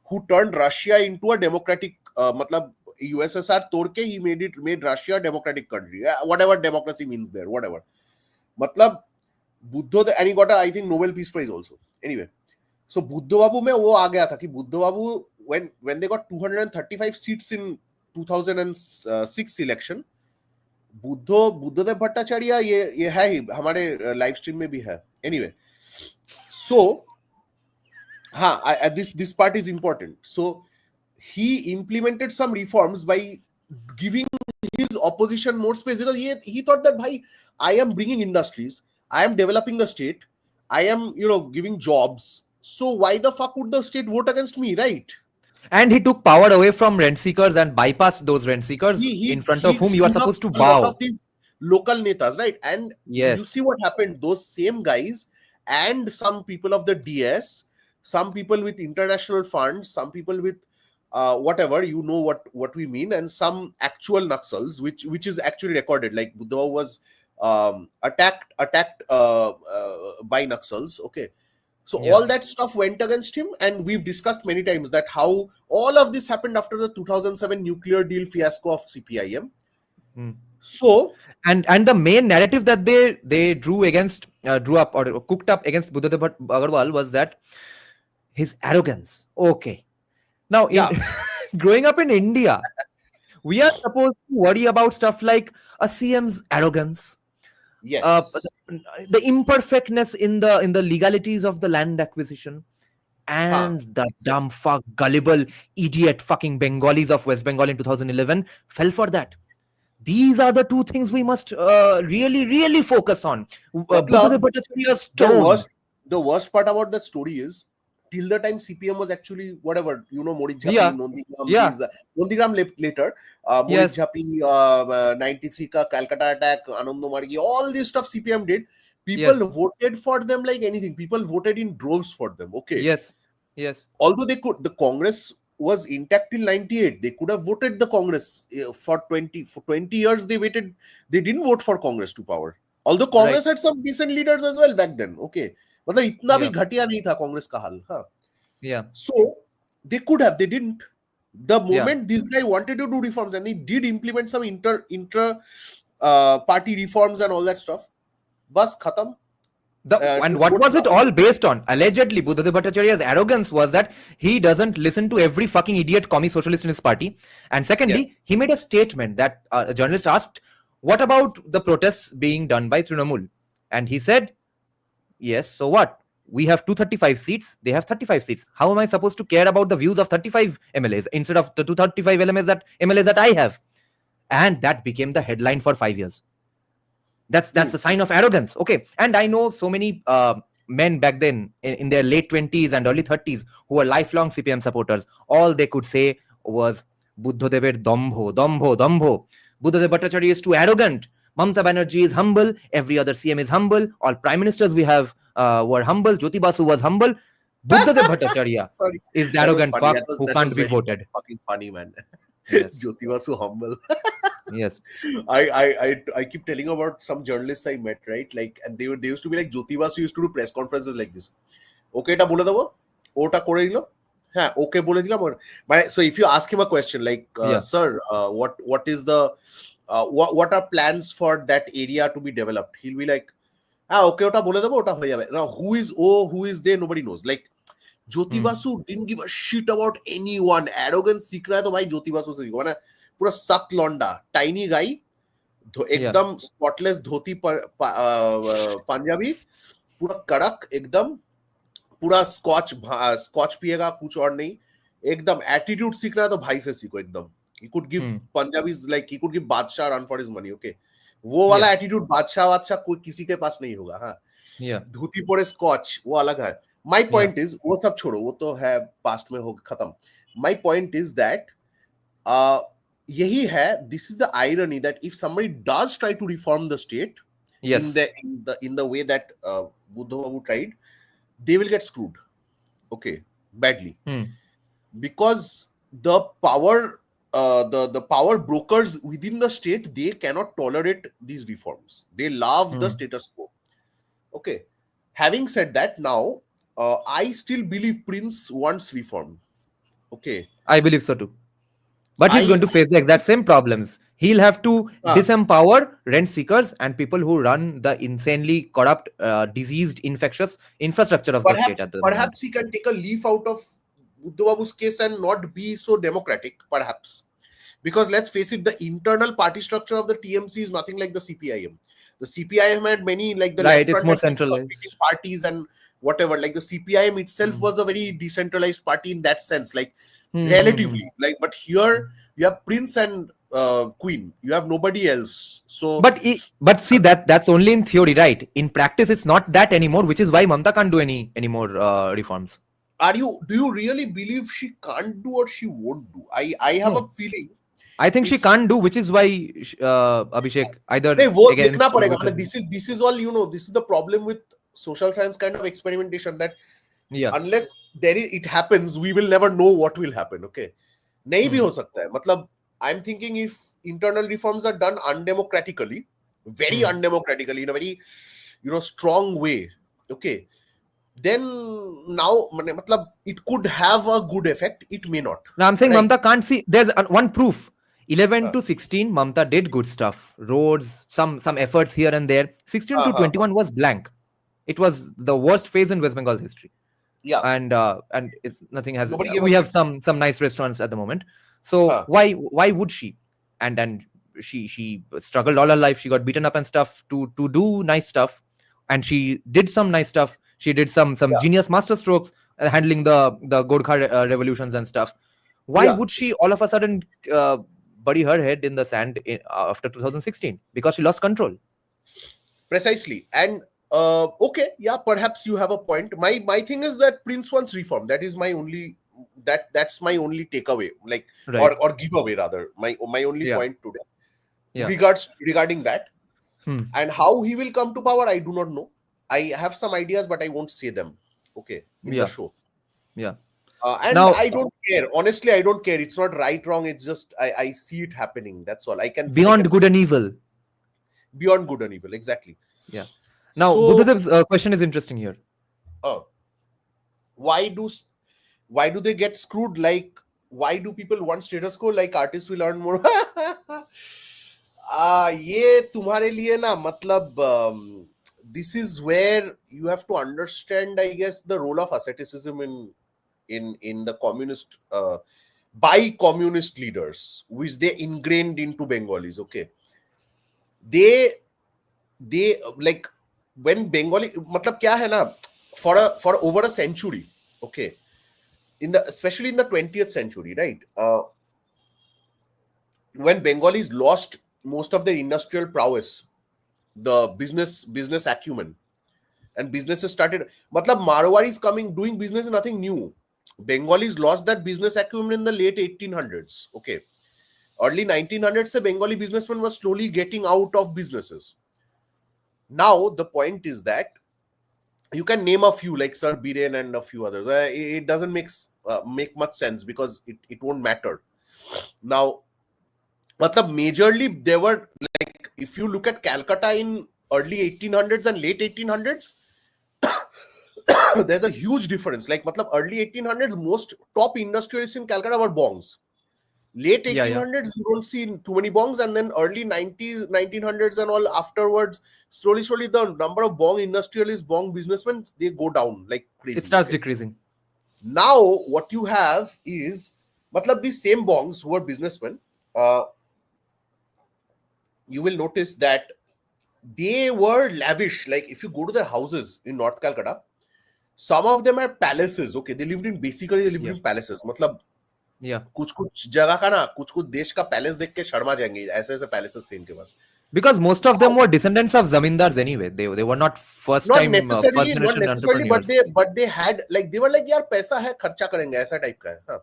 who turned Russia into a democratic, मतलब USSR तोड़ के he made Russia a democratic country. Whatever democracy means there, whatever. मतलब Buddha, and he got I think Nobel Peace Prize also. Anyway, so Buddha Babu में वो आ गया था कि Buddha Babu when they got 235 seats in 2006 election, Buddhadev Bhattacharya ये है ही हमारे live stream में भी है. Anyway, so हाँ, this part is important. So he implemented some reforms by giving his opposition more space, because he thought that bhai, I am bringing industries, I am developing the state, I am giving jobs, so why the fuck would the state vote against me, right? And he took power away from rent seekers and bypassed those rent seekers in front of whom you are supposed to bow. A lot of these local netas, right? And you see what happened. Those same guys and some people of the DS, some people with international funds, some people with whatever, what we mean, and some actual Naxals, which is actually recorded. Like Buddha was attacked by Naxals. Okay. So all that stuff went against him, and we've discussed many times that how all of this happened after the 2007 nuclear deal fiasco of CPIM. So and the main narrative that they drew up or cooked up against Buddhadeb Agarwal was that his arrogance. Okay, now growing up in India, we are supposed to worry about stuff like a CM's arrogance. Yes. The imperfectness in the legalities of the land acquisition, and the dumb fuck gullible idiot fucking Bengalis of West Bengal in 2011 fell for that. These are the two things we must really focus on. The worst part about that story is, till the time CPM was actually whatever, Modi Jhapi, Nondigram later, Modi Jhapi, 93 ka Calcutta attack, Anando Margi, all this stuff CPM did. People voted for them like anything. People voted in droves for them. Okay. Yes. Although the Congress was intact till 98, they could have voted the Congress for 20 years. They waited. They didn't vote for Congress to power. Although Congress had some decent leaders as well back then. Okay. मतलब इतना भी घटिया नहीं था कांग्रेस का हाल. So they could have, they didn't. The moment this guy wanted to do reforms, and he did implement some inter party reforms and all that stuff, bas khatam. And what was it all based on? Allegedly, Buddhadeb Bhattacharya's arrogance was that he doesn't listen to every fucking idiot commie socialist in his party. And secondly, he made a statement that a journalist asked, what about the protests being done by Trinamool? And he said, yes, so what? We have 235 seats, they have 35 seats. How am I supposed to care about the views of 35 MLAs instead of the 235 MLAs that I have? And that became the headline for 5 years. That's a sign of arrogance. Okay. And I know so many men back then in their late 20s and early 30s who were lifelong CPM supporters. All they could say was Buddhadeber dambho. Buddhadeb Bhattacharya is too arrogant. Mamata Banerjee is humble. Every other CM is humble. All prime ministers we have were humble. Jyoti Basu was humble. Buddhadeb Bhattacharya is the arrogant fuck who can't be voted. Fucking funny, man. Yes. Jyoti Basu humble. Yes. I keep telling about some journalists I met, right? Like, and they used to be like, Jyoti Basu used to do press conferences like this. Okay, এটা বলে দেবো, ওটা করে দিল, হ্যাঁ, okay বলে দিলাম. So if you ask him a question like, sir, what is the what are plans for that area to be developed? He'll be like, okay, ota bole debo, ota hoye jabe. Now, who is there? Nobody knows. Like, Jyoti Basu didn't give a shit about anyone. Arrogant सीख रहा है तो भाई ज्योति बासु से सीखो. मैंने पूरा suck लौंडा, tiny guy, एकदम spotless धोती पंजाबी, पूरा कड़क एकदम, पूरा स्कॉच पिएगा, कुछ और नहीं. एकदम एटीट्यूड सीखना है तो भाई से सीखो एकदम. He could give Punjabis, like he could give बादशाह run for his money. Okay, वो वाला एटीट्यूड बादशाह कोई किसी के पास नहीं होगा. हाँ, धोती पड़े स्कॉच वो अलग है. My point is, वो सब छोड़ो, वो तो है पास्ट में हो खत्म. My point is that यही है, this is the irony that if somebody does try to reform the state in the way that Buddha Babu tried, they will get screwed. Okay, badly. Because the power the power brokers within the state, they cannot tolerate these reforms. They love the status quo. Okay, having said that, now I still believe Prince wants reform. Okay, I believe so too. But he's going to face the exact same problems. He'll have to disempower rent seekers and people who run the insanely corrupt, diseased, infectious infrastructure of the state. Perhaps he can take a leaf out of Buddha Babu's case and not be so democratic, perhaps. Because let's face it, the internal party structure of the TMC is nothing like the CPIM. The CPIM had many, like the right, it's more centralized parties and whatever. Like the CPIM itself was a very decentralized party in that sense, like relatively. Like, but here you have Prince and Queen. You have nobody else. So, but see, that's only in theory, right? In practice, it's not that anymore. Which is why Mamta can't do any more reforms. Do you really believe she can't do or she won't do? I have a feeling. I think she can't do, which is why Abhishek either this is all, you know, this is the problem with social science kind of experimentation, that unless it happens, we will never know what will happen. Okay, nahi bhi ho sakta hai. Matlab, I'm thinking if internal reforms are done undemocratically, very undemocratically, in a very, you know, strong way, okay, then now matlab, it could have a good effect, it may not. Now I'm saying, right? Mamta can't see. There's one proof. 11 to 16, Mamta did good stuff, roads, some efforts here and there. 16 to 21 was blank. It was the worst phase in West Bengal's history. Yeah, and it's, nothing has. We have some nice restaurants at the moment. So why would she? And she struggled all her life. She got beaten up and stuff to do nice stuff, and she did some nice stuff. She did some genius master strokes, handling the Gorkha revolutions and stuff. Why would she all of a sudden bury her head in the sand after 2016? Because she lost control. Precisely. And okay, yeah, perhaps you have a point. My thing is that Prince wants reform. That is my only that's my only takeaway, like, right, or giveaway rather. My only point today regarding that. And how he will come to power, I do not know. I have some ideas, but I won't say them. Okay, in the show. Yeah. And now, I don't care. Honestly, I don't care. It's not right, wrong. It's just I see it happening. That's all. Beyond good and evil. Beyond good and evil, exactly. Yeah. Now, Buddhadeb's question is interesting here. Why do they get screwed? Like, why do people want status quo? Like, artists will earn more. ये तुम्हारे लिए ना, मतलब this is where you have to understand, I guess, the role of asceticism in the communist by communist leaders, which they ingrained into Bengalis. Okay, they like, when Bengali, matlab kya hai na, for over a century, okay, especially in the 20th century, right, when Bengalis lost most of their industrial prowess, the business acumen, and businesses started, matlab Marwaris doing business is nothing new. Bengalis lost that business acumen in the late 1800s. Okay, early 1900s, the Bengali businessman was slowly getting out of businesses. Now the point is that you can name a few, like Sir Biren and a few others. It doesn't make much sense because it won't matter. Now, matlab majorly they were, like, if you look at Calcutta in early 1800s and late 1800s, there's a huge difference. Like, matlab early 1800s, most top industrialists in Calcutta were bongs. Late Yeah, yeah. 1800s, you don't see too many bongs, and then early 90s, 1900s and all afterwards, slowly the number of bong industrialists, bong businessmen, they go down like It crazy. starts Okay. decreasing. Now, what you have is, matlab, these same bongs who are businessmen, you will notice that they were lavish. Like, if you go to their houses in North Calcutta, some of them are palaces. Okay, they lived Yeah. in palaces. Matlab, Yeah. कुछ जगह का ना कुछ देश का palace देख के शर्मा जाएंगे, ऐसे ऐसे पैलेसेस थे इनके पास. Because most of them were descendants of zamindars anyway. They were not first Not first generation necessarily, but entrepreneurs. they had, like, they were like, यार पैसा है खर्चा करेंगे, ऐसा टाइप का है. हाँ.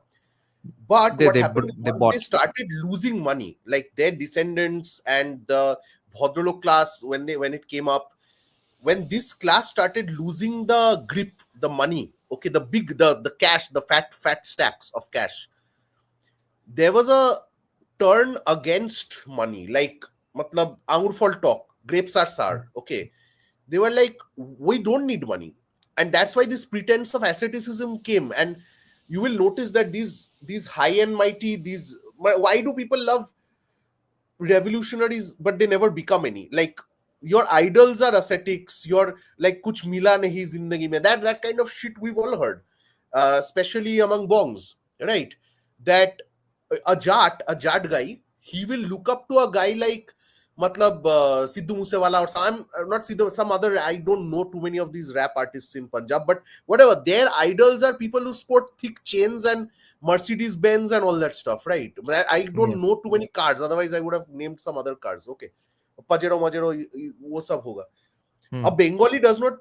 But what happened is, once bought. they started losing money, like their descendants and the Bhadralok class, when it came up, when this class started losing the grip, the money, okay, the cash, the fat stacks of cash, there was a turn against money. Like, matlab, angur fall talk, grapes are sour. Okay, they were like, we don't need money, and that's why this pretense of asceticism came. And you will notice that these high and mighty, these, why do people love revolutionaries but they never become any? Like, your idols are ascetics, your, like, kuch mila nahi zindagi mein, that kind of shit we've all heard, especially among bongs, right? That a jat guy, he will look up to a guy like, matlab, Sidhu Moosewala, or some, not Sidhu, some other, I don't know too many of these rap artists in Punjab, but whatever, their idols are people who sport thick chains and Mercedes Benz and all that stuff, right? I don't know too many cars, otherwise I would have named some other cars. Okay, Pajero Majero, wo sab hoga. A Bengali does not,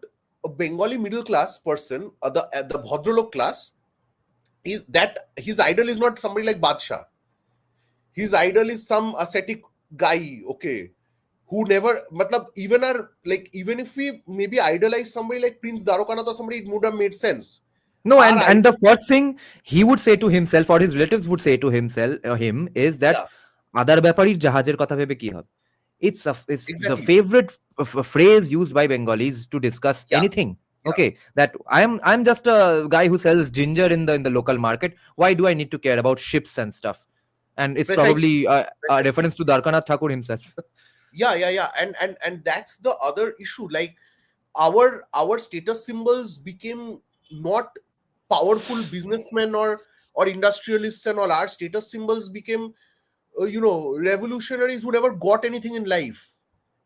a Bengali middle class person, the Bhadralok class, is that his idol is not somebody like Badshah. His idol is some ascetic guy, okay, who never, matlab, even if we maybe idolize somebody like Prince Darokanath or somebody, it would have made sense. No, Our and the idol, first thing he would say to himself, or his relatives would say to him, is that yeah, আদার ব্যাপারীর জাহাজের কথা ভেবে কি হবে? It's the exactly, favorite phrase used by Bengalis to discuss yeah, anything. yeah, Okay, that I'm just a guy who sells ginger in the local market. Why do I need to care about ships and stuff? And it's probably a reference to Darkanath Thakur himself. yeah, and that's the other issue. Like, our status symbols became not powerful businessmen or industrialists and all. Our status symbols became revolutionaries who never got anything in life,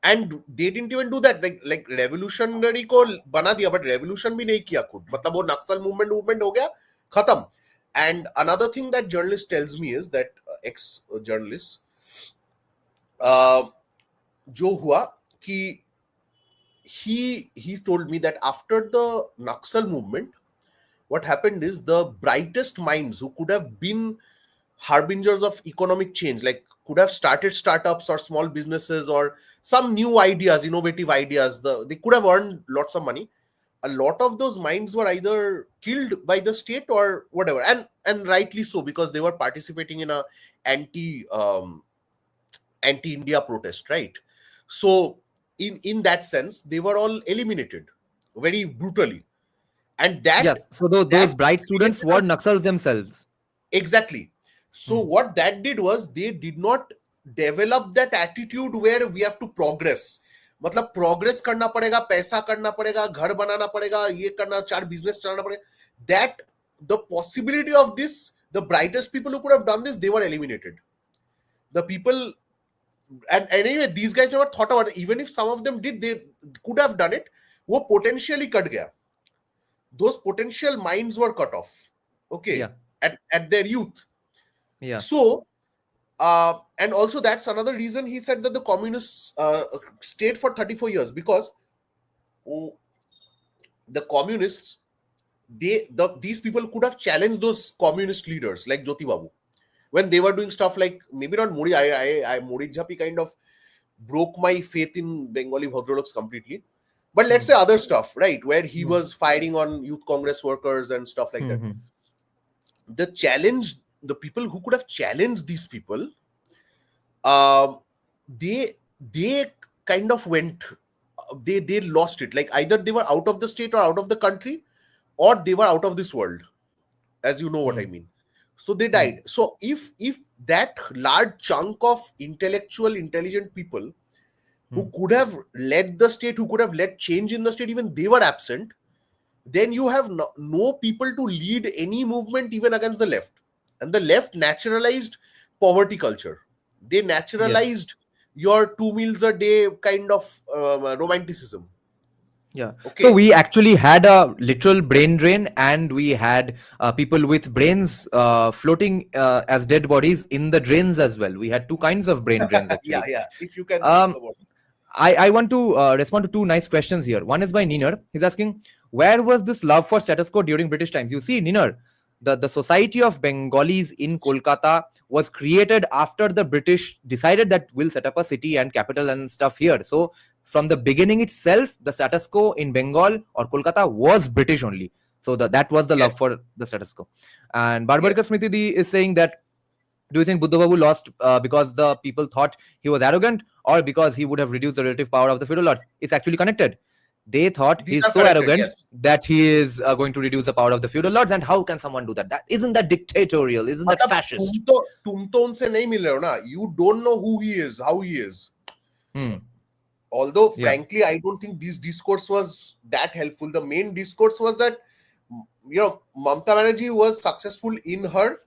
and they didn't even do that. Like revolutionary ko bana diya, but revolution bhi nahi kiya khud. Matlab, wo Naxal movement ho gaya, khatam. And another thing that journalist tells me is that ex journalist, जो हुआ कि he told me that after the Naxal movement, what happened is the brightest minds who could have been harbingers of economic change, like could have started startups or small businesses or some new ideas, innovative ideas, they could have earned lots of money. A lot of those minds were either killed by the state or whatever, and rightly so, because they were participating in a anti-India protest, right? So in that sense, they were all eliminated very brutally, and Yes, so those bright students were Naxals themselves. exactly. So what that did was, they did not develop that attitude where we have to progress. मतलब progress करना पड़ेगा, पैसा करना पड़ेगा, घर बनाना पड़ेगा, ये करना, 4 business चलाना पड़ेगा. That the possibility of this, the brightest people who could have done this, they were eliminated. The people, and anyway, these guys never thought about it. Even if some of them did, they could have done it. वो potentially cut गया. Those potential minds were cut off. Okay, Yeah. at their youth. Yeah. So, and also that's another reason he said that the communists stayed for 34 years, because the communists, these people could have challenged those communist leaders like Jyoti Babu when they were doing stuff like, maybe not Modi. I Modi Jhapi kind of broke my faith in Bengali Bhadraloks completely, but let's say other stuff, right, where he was firing on youth congress workers and stuff like that. The challenge, the people who could have challenged these people, they kind of went, they lost it. Like, either they were out of the state or out of the country, or they were out of this world, as you know what I mean. So they died. So if that large chunk of intellectual, intelligent people who could have led the state, who could have led change in the state, even they were absent, then you have no people to lead any movement even against the left. And the left naturalized poverty culture. They naturalized your 2 meals a day kind of romanticism. Yeah. Okay. So we actually had a literal brain drain, and we had people with brains floating as dead bodies in the drains as well. We had two kinds of brain drains actually. Yeah. If you can think Um, about it. I want to respond to two nice questions here. One is by Niner. He's asking, where was this love for status quo during British times? You see, Niner, the Society of Bengalis in Kolkata was created after the British decided that we'll set up a city and capital and stuff here. So from the beginning itself, the status quo in Bengal or Kolkata was British only. So that was the love for the status quo. And Barbarika Smriti is saying that, do you think Buddha Babu lost because the people thought he was arrogant, or because he would have reduced the relative power of the feudal lords? It's actually connected. They thought These he's are so connected, arrogant yes. that he is going to reduce the power of the feudal lords. And how can someone do that? That isn't that dictatorial? Isn't that fascist? तुम तो उनसे नहीं मिल रहे हो ना. You don't know who he is, how he is. Although, frankly, I don't think this discourse was that helpful. The main discourse was that, Mamata Banerjee was successful in her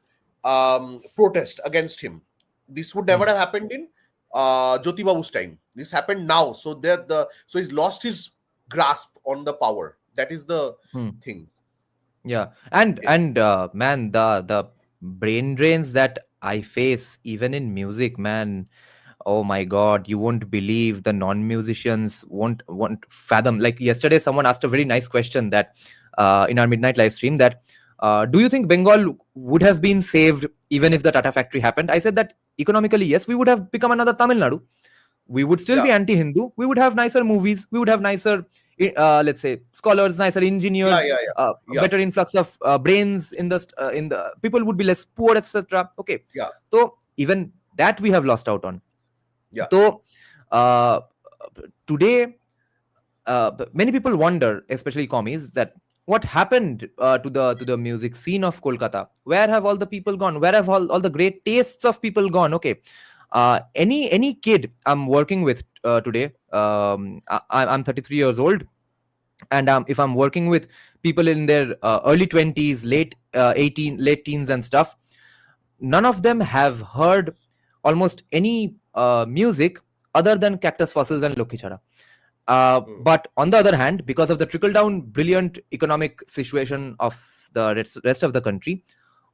protest against him. This would never have happened in Jyoti Babu's time. This happened now. So so he's lost his grasp on the power. That is the thing. Yeah. And man, the brain drains that I face even in music, man. Oh my God, you won't believe, the non-musicians won't fathom. Like yesterday, someone asked a very nice question that in our midnight live stream, that do you think Bengal would have been saved even if the Tata factory happened? I said that economically, yes, we would have become another Tamil Nadu. We would still be anti-Hindu. We would have nicer movies. We would have nicer, let's say, scholars, nicer engineers, better influx of brains in the people would be less poor, etc. Okay. Yeah. So even that we have lost out on. Yeah. So today, many people wonder, especially commies, that what happened to the music scene of Kolkata? Where have all the people gone? Where have all the great tastes of people gone? Okay. Any kid I'm working with today, I'm 33 years old, and if I'm working with people in their early 20s, late teens and stuff, none of them have heard almost any music other than Cactus Fossils and Lokhichara. But on the other hand, because of the trickle-down brilliant economic situation of the rest of the country,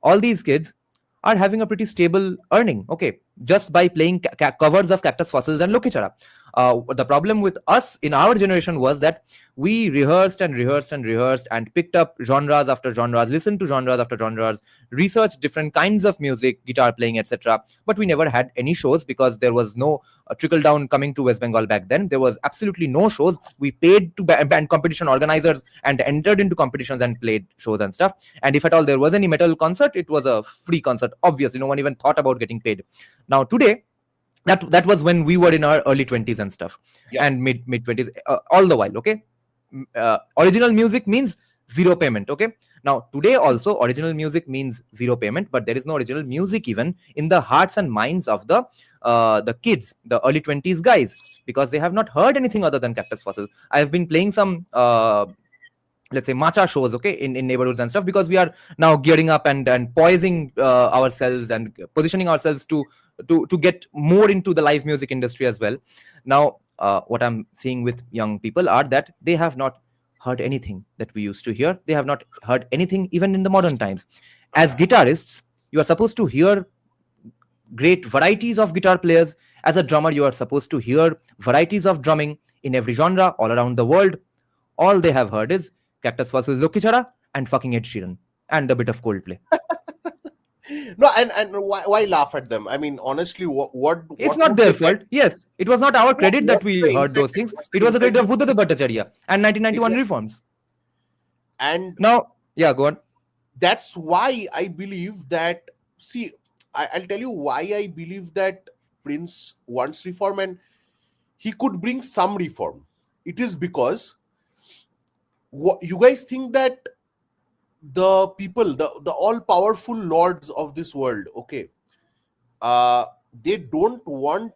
all these kids are having a pretty stable earning, okay, just by playing covers of Cactus Fossils and Lokhichara. The problem with us in our generation was that we rehearsed and picked up genres after genres, listened to genres after genres, researched different kinds of music, guitar playing, etc. But we never had any shows because there was no trickle down coming to West Bengal back then. There was absolutely no shows. We paid to band competition organizers and entered into competitions and played shows and stuff. And if at all there was any metal concert, it was a free concert. Obviously, no one even thought about getting paid. Now today, that was when we were in our early 20s and stuff, and mid 20s, all the while. Okay, original music means zero payment. Okay, now today also original music means zero payment, but there is no original music even in the hearts and minds of the kids, the early 20s guys, because they have not heard anything other than Cactus Fossils. I have been playing some let's say matcha shows, okay, in neighborhoods and stuff, because we are now gearing up and poising ourselves and positioning ourselves to get more into the live music industry as well. Now what I'm seeing with young people are that they have not heard anything that we used to hear. They have not heard anything even in the modern times. As guitarists, you are supposed to hear great varieties of guitar players. As a drummer, you are supposed to hear varieties of drumming in every genre all around the world. All they have heard is Cactus Fossils, Lokhichara, and fucking Ed Sheeran, and a bit of Coldplay. No, and why laugh at them? I mean, honestly, what it's not their fault. Yes, it was not our credit that we heard those things. It was the credit of Buddhadeb Bhattacharya and 1991 reforms. And now, yeah, go on. That's why I believe that. See, I'll tell you why I believe that Prince wants reform, and he could bring some reform. It is because you guys think that the people, the all powerful lords of this world, okay, they don't want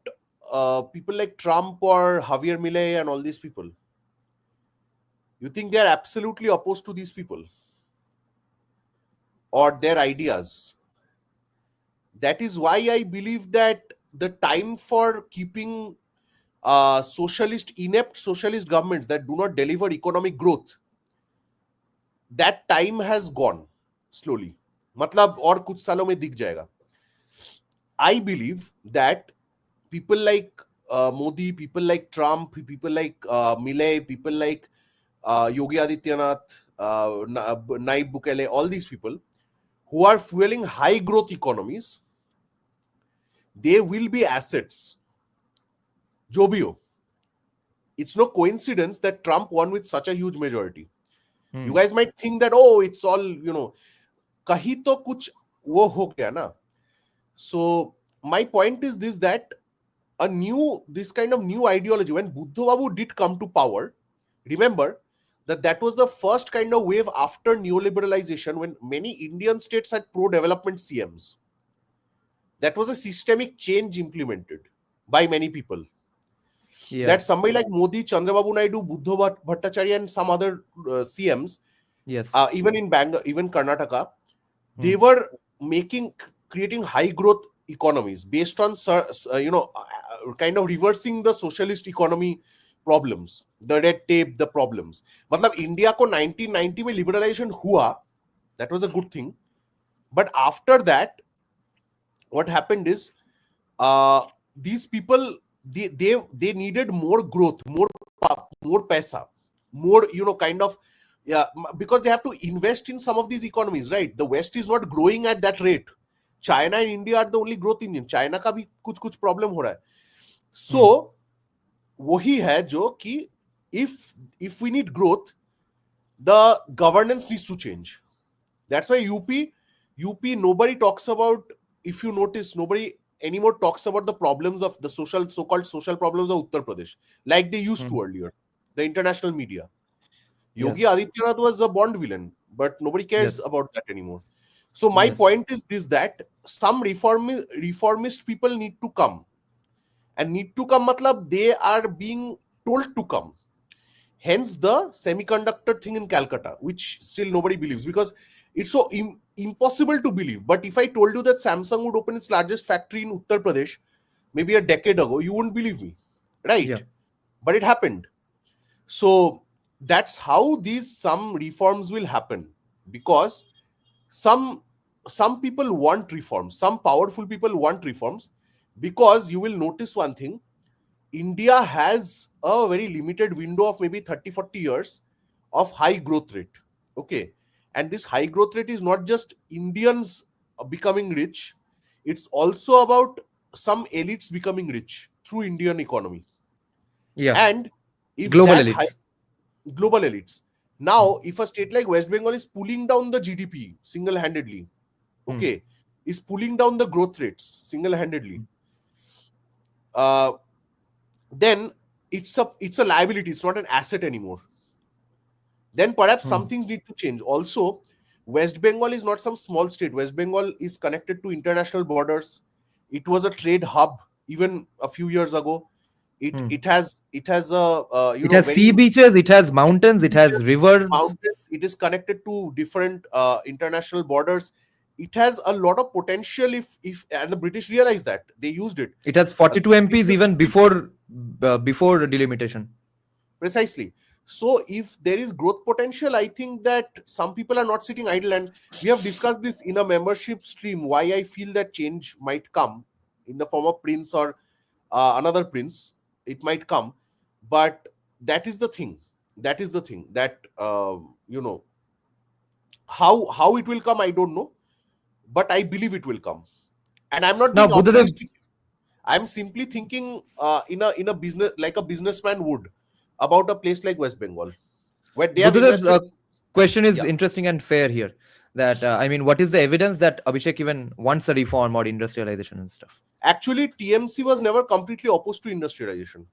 people like Trump or Javier Milei and all these people. You think they are absolutely opposed to these people or their ideas? That is why I believe that the time for keeping inept socialist governments that do not deliver economic growth, that time has gone slowly. मतलब और कुछ सालों में दिख जाएगा. I believe that people like Modi, people like Trump, people like Milei, people like Yogi Adityanath, Naib Bukele, all these people who are fueling high growth economies, they will be assets. जो भी हो. It's no coincidence that Trump won with such a huge majority. You guys might think that, oh, it's all, kahi to kuch wo ho gaya na. So my point is this, that this kind of new ideology, when Buddha Babu did come to power, remember that was the first kind of wave after neoliberalization when many Indian states had pro-development CMs. That was a systemic change implemented by many people. Yeah. That somebody like Modi, Chandrababu Naidu, Buddha Bhattacharya and some other CMs, yes, even in Bengal, even Karnataka, they were creating high growth economies based on kind of reversing the socialist economy problems, the red tape, the problems. मतलब India को 1990 में liberalization हुआ, that was a good thing. But after that, what happened is these people, they needed more growth, more paisa, more kind of, yeah, because they have to invest in some of these economies, right? The West is not growing at that rate. China and India are the only growth engine. China का भी कुछ problem हो रहा है. So वही है जो कि if we need growth, the governance needs to change. That's why UP nobody talks about, if you notice, nobody anymore talks about the problems of the so-called social problems of Uttar Pradesh like they used to earlier. The international media. Yogi Adityanath was a Bond villain, but nobody cares about that anymore. So my point is this, that some reformist people need to come. And need to come matlab they are being told to come. Hence the semiconductor thing in Calcutta, which still nobody believes because it's so impossible to believe. But if I told you that Samsung would open its largest factory in Uttar Pradesh maybe a decade ago, you wouldn't believe me, right? Yeah. But it happened. So that's how some reforms will happen, because some people want reforms, some powerful people want reforms, because you will notice one thing, India has a very limited window of maybe 30-40 years of high growth rate. Okay. And this high growth rate is not just Indians becoming rich, it's also about some elites becoming rich through Indian economy. Yeah. And if global elites. Now, if a state like West Bengal is pulling down the GDP single-handedly, okay, is pulling down the growth rates single-handedly, then it's a liability, it's not an asset anymore. Then perhaps some things need to change. Also, West Bengal is not some small state. West Bengal is connected to international borders. It was a trade hub even a few years ago. It has sea beaches, it has mountains, it has rivers. It is connected to different international borders. It has a lot of potential if and the British realized that. They used it. It has 42 MPs even before delimitation. Precisely. So if there is growth potential, I think that some people are not sitting idle, and we have discussed this in a membership stream, why I feel that change might come in the form of Prince or another Prince. It might come, but that is the thing. That how it will come, I don't know, but I believe it will come. And I'm not being optimistic. I'm simply thinking in a business, like a businessman would, about a place like West Bengal, where they have question is interesting and fair here. That what is the evidence that Abhishek even wants a reform or industrialization and stuff? Actually, TMC was never completely opposed to industrialization.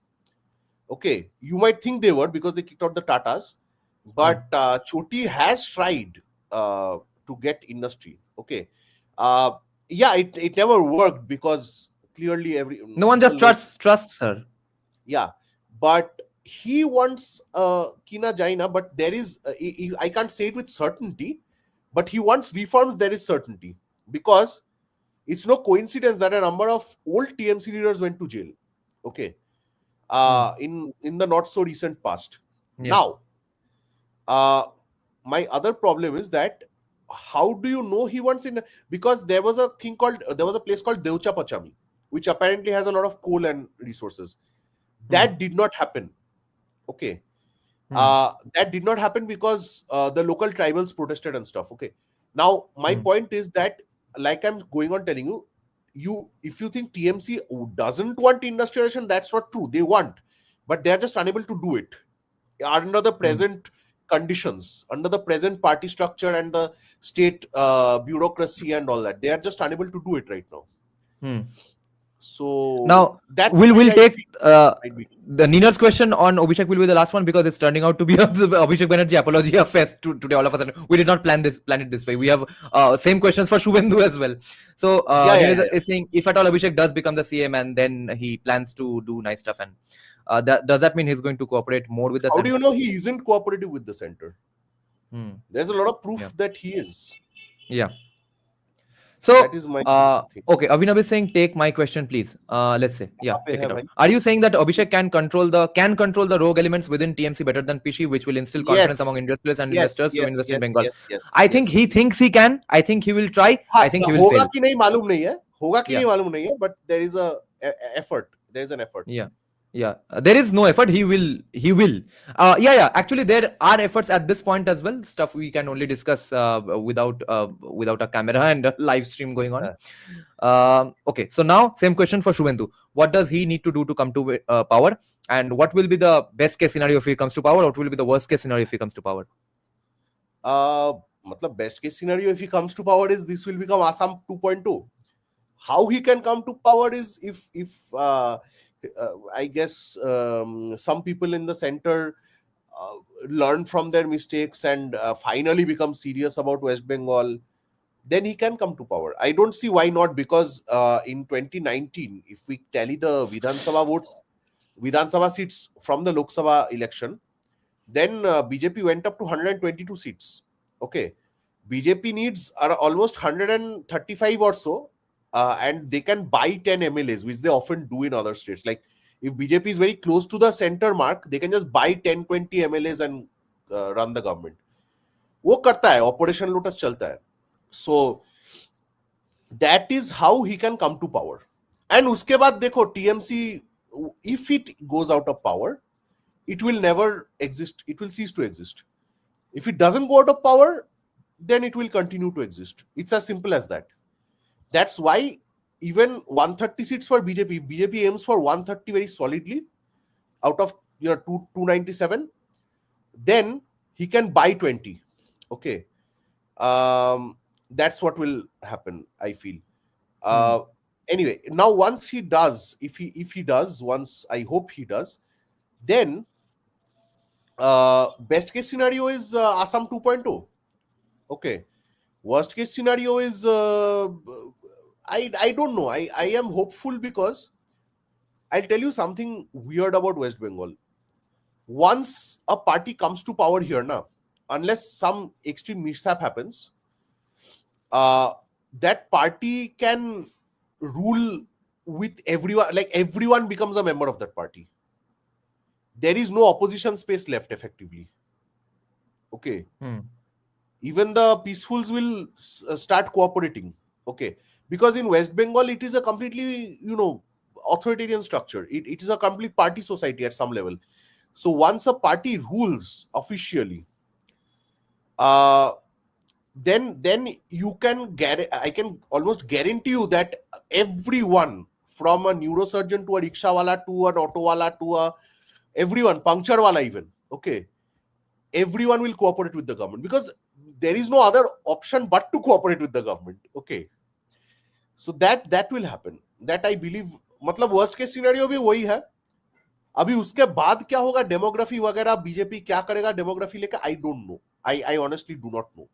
Okay, you might think they were because they kicked out the Tatas, but Choti has tried to get industry. Okay, uh, yeah, it never worked because clearly No one people just know. trusts her. Yeah, but he wants Kina Jaina, but there is I can't say it with certainty, but he wants reforms. There is certainty because it's no coincidence that a number of old TMC leaders went to jail. Okay, in the not so recent past. Yeah. Now, my other problem is that how do you know he wants in, because there was a place called Deutsche Pachami, which apparently has a lot of coal and resources. That did not happen. Okay. That did not happen because the local tribals protested and stuff. Okay. Now, my point is that, like I'm going on telling you, if you think TMC doesn't want industrialization, that's not true. They want, but they're just unable to do it under the present conditions, under the present party structure and the state bureaucracy and all that. They are just unable to do it right now. So Now that's we'll why I take feel the Nina's question on Abhishek will be the last one because it's turning out to be a Abhishek Banerjee apology fest today. All of a sudden, we did not plan it this way. We have same questions for Shubhendu as well. So Nina is saying if at all Abhishek does become the CM and then he plans to do nice stuff, and does that mean he's going to cooperate more with the How center? do you know he isn't cooperative with the center? There's a lot of proof that he is. Yeah. So that is my thing. Okay, Avinav is saying take my question please. Let's say take it out. Bhai. Are you saying that Abhishek can control the rogue elements within TMC better than Pishi, which will instill confidence among industrialists and investors to invest in Bengal? I think he thinks he can. I think he will try. I think he will fail. होगा कि नहीं मालूम नहीं है, but there is a effort. There is an effort. Yeah, there is no effort. He will. Actually, there are efforts at this point as well. Stuff we can only discuss without a camera and a live stream going on. Okay, so now same question for Shubhendu. What does he need to do to come to power? And what will be the best case scenario if he comes to power? What will be the worst case scenario if he comes to power? Best case scenario if he comes to power is this will become Assam 2.2. How he can come to power is if I guess some people in the center learn from their mistakes and finally become serious about West Bengal, then he can come to power. I don't see why not, because in 2019, if we tally the Vidhan Sabha seats from the Lok Sabha election, then BJP went up to 122 seats. Okay, BJP needs almost 135 or so. And they can buy 10 MLAs, which they often do in other states. Like if BJP is very close to the center mark, they can just buy 10-20 MLAs and run the government. वो करता है, Operation Lotus चलता है. So that is how he can come to power. And उसके बाद देखो TMC, if it goes out of power, it will never exist. It will cease to exist. If it doesn't go out of power, then it will continue to exist. It's as simple as that. That's why even 130 seats for BJP, BJP aims for 130 very solidly out of 297, then he can buy 20. Okay. That's what will happen, I feel. Anyway, now once he does, if he does, once I hope he does, then best case scenario is Assam 2.0. Okay. Worst case scenario is I don't know. I am hopeful because I'll tell you something weird about West Bengal. Once a party comes to power here now, unless some extreme mishap happens, that party can rule with everyone. Like everyone becomes a member of that party. There is no opposition space left effectively. Okay. Even the peacefuls will start cooperating. Okay. Because in West Bengal, it is a completely, authoritarian structure. It is a complete party society at some level. So once a party rules officially, then you can I can almost guarantee you that everyone from a neurosurgeon to a rickshawala to an autowala to everyone, puncture wala even, okay, everyone will cooperate with the government because there is no other option but to cooperate with the government. Okay. So that will happen. That I believe. मतलब worst case scenario भी वही है. अभी उसके बाद क्या होगा demography वगैरह बीजेपी क्या करेगा डेमोग्राफी लेकर I don't know. I honestly do not know.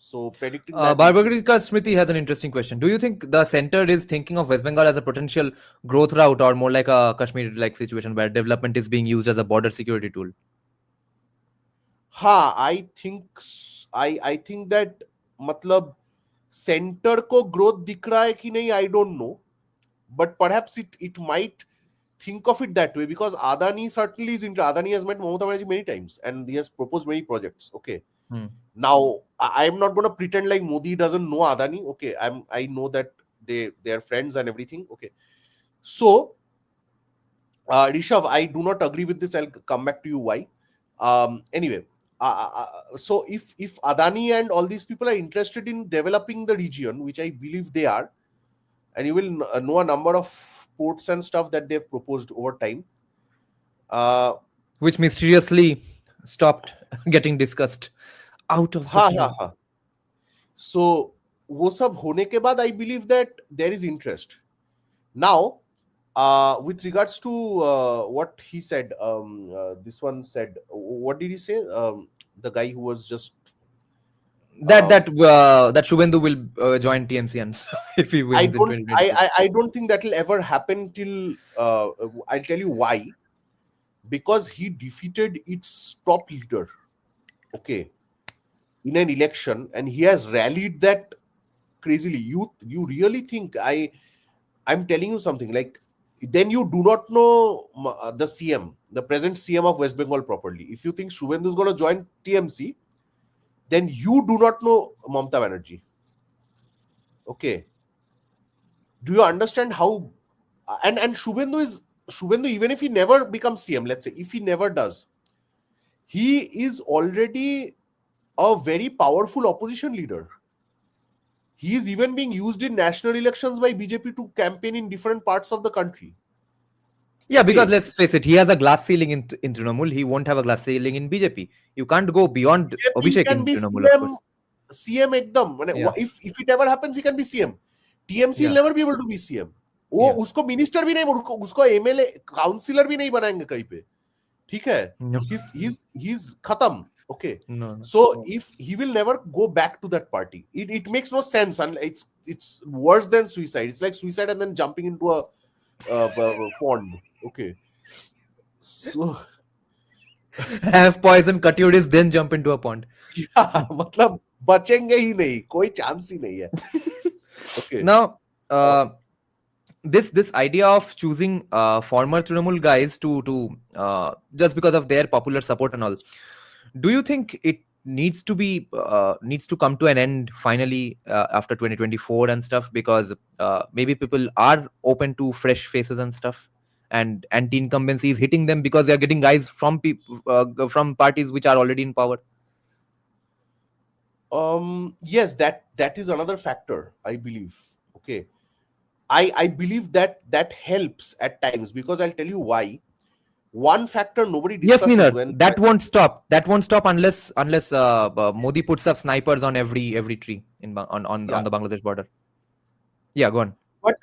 So predicting that is, Bhargavika Smriti has an interesting question. Do you think the center is thinking of West Bengal as a potential growth route, or more like a Kashmir-like situation where development is being used as a border security tool? हाँ, I think that मतलब centre को growth दिख रहा है कि नहीं, I don't know, but perhaps it might think of it that way, because Adani certainly is into, Adani has met Mamata Banerjee many times and he has proposed many projects. Okay, Hmm. now I'm not going to pretend like Modi doesn't know Adani. Okay, I know that they are friends and everything. Okay, so Rishabh, I do not agree with this. I'll come back to you why. Anyway, so if Adani and all these people are interested in developing the region, which I believe they are, and you will know a number of ports and stuff that they've proposed over time. Which mysteriously stopped getting discussed out of the हाँ blue. हाँ हाँ. So वो सब होने के बाद I believe that there is interest. Now, with regards to what he said, this one said, what did he say? The guy who was just That Shubhendu will join TMC and stuff if he I wins in don't 2022. I don't think that will ever happen till I'll tell you why. Because he defeated its top leader, okay, in an election, and he has rallied that crazily. You really think I'm telling you something, like, then you do not know the CM, the present CM of West Bengal properly. If you think Shubhendu is going to join TMC, then you do not know Mamata Banerjee. Okay. Do you understand how? And Shubhendu, even if he never becomes CM, let's say, if he never does, he is already a very powerful opposition leader. He is even being used in national elections by BJP to campaign in different parts of the country. Yeah, because Okay. let's face it, he has a glass ceiling in Trinamool. He won't have a glass ceiling in BJP. You can't go beyond BJP Abhishek can in be Trinamool, of CM, course. CM एकदम. Yeah, If it ever happens, he can be CM. TMC will yeah, never be able to be CM. वो yeah. उसको minister भी नहीं, उसको MLA councillor भी नहीं बनाएंगे कहीं पे. ठीक है. No, He's खत्म. Okay. no, no. So if he will never go back to that party, it makes no sense, and it's worse than suicide. It's like suicide and then jumping into a pond. Okay. So Have poison, cut your wrist, then jump into a pond. yeah, मतलब बचेंगे ही नहीं, कोई chance ही नहीं है. Okay. Now, this idea of choosing former Trinamool guys to just because of their popular support and all, do you think it needs to come to an end finally after 2024 and stuff, because maybe people are open to fresh faces and stuff, and anti-incumbency is hitting them because they are getting guys from from parties which are already in power? Yes, that is another factor, I believe. Okay. I believe that helps at times, because I'll tell you why. One factor nobody Yes, discusses Nina, when that won't stop. That won't stop unless Modi puts up snipers on every tree on yeah, the Bangladesh border. Yeah, go on.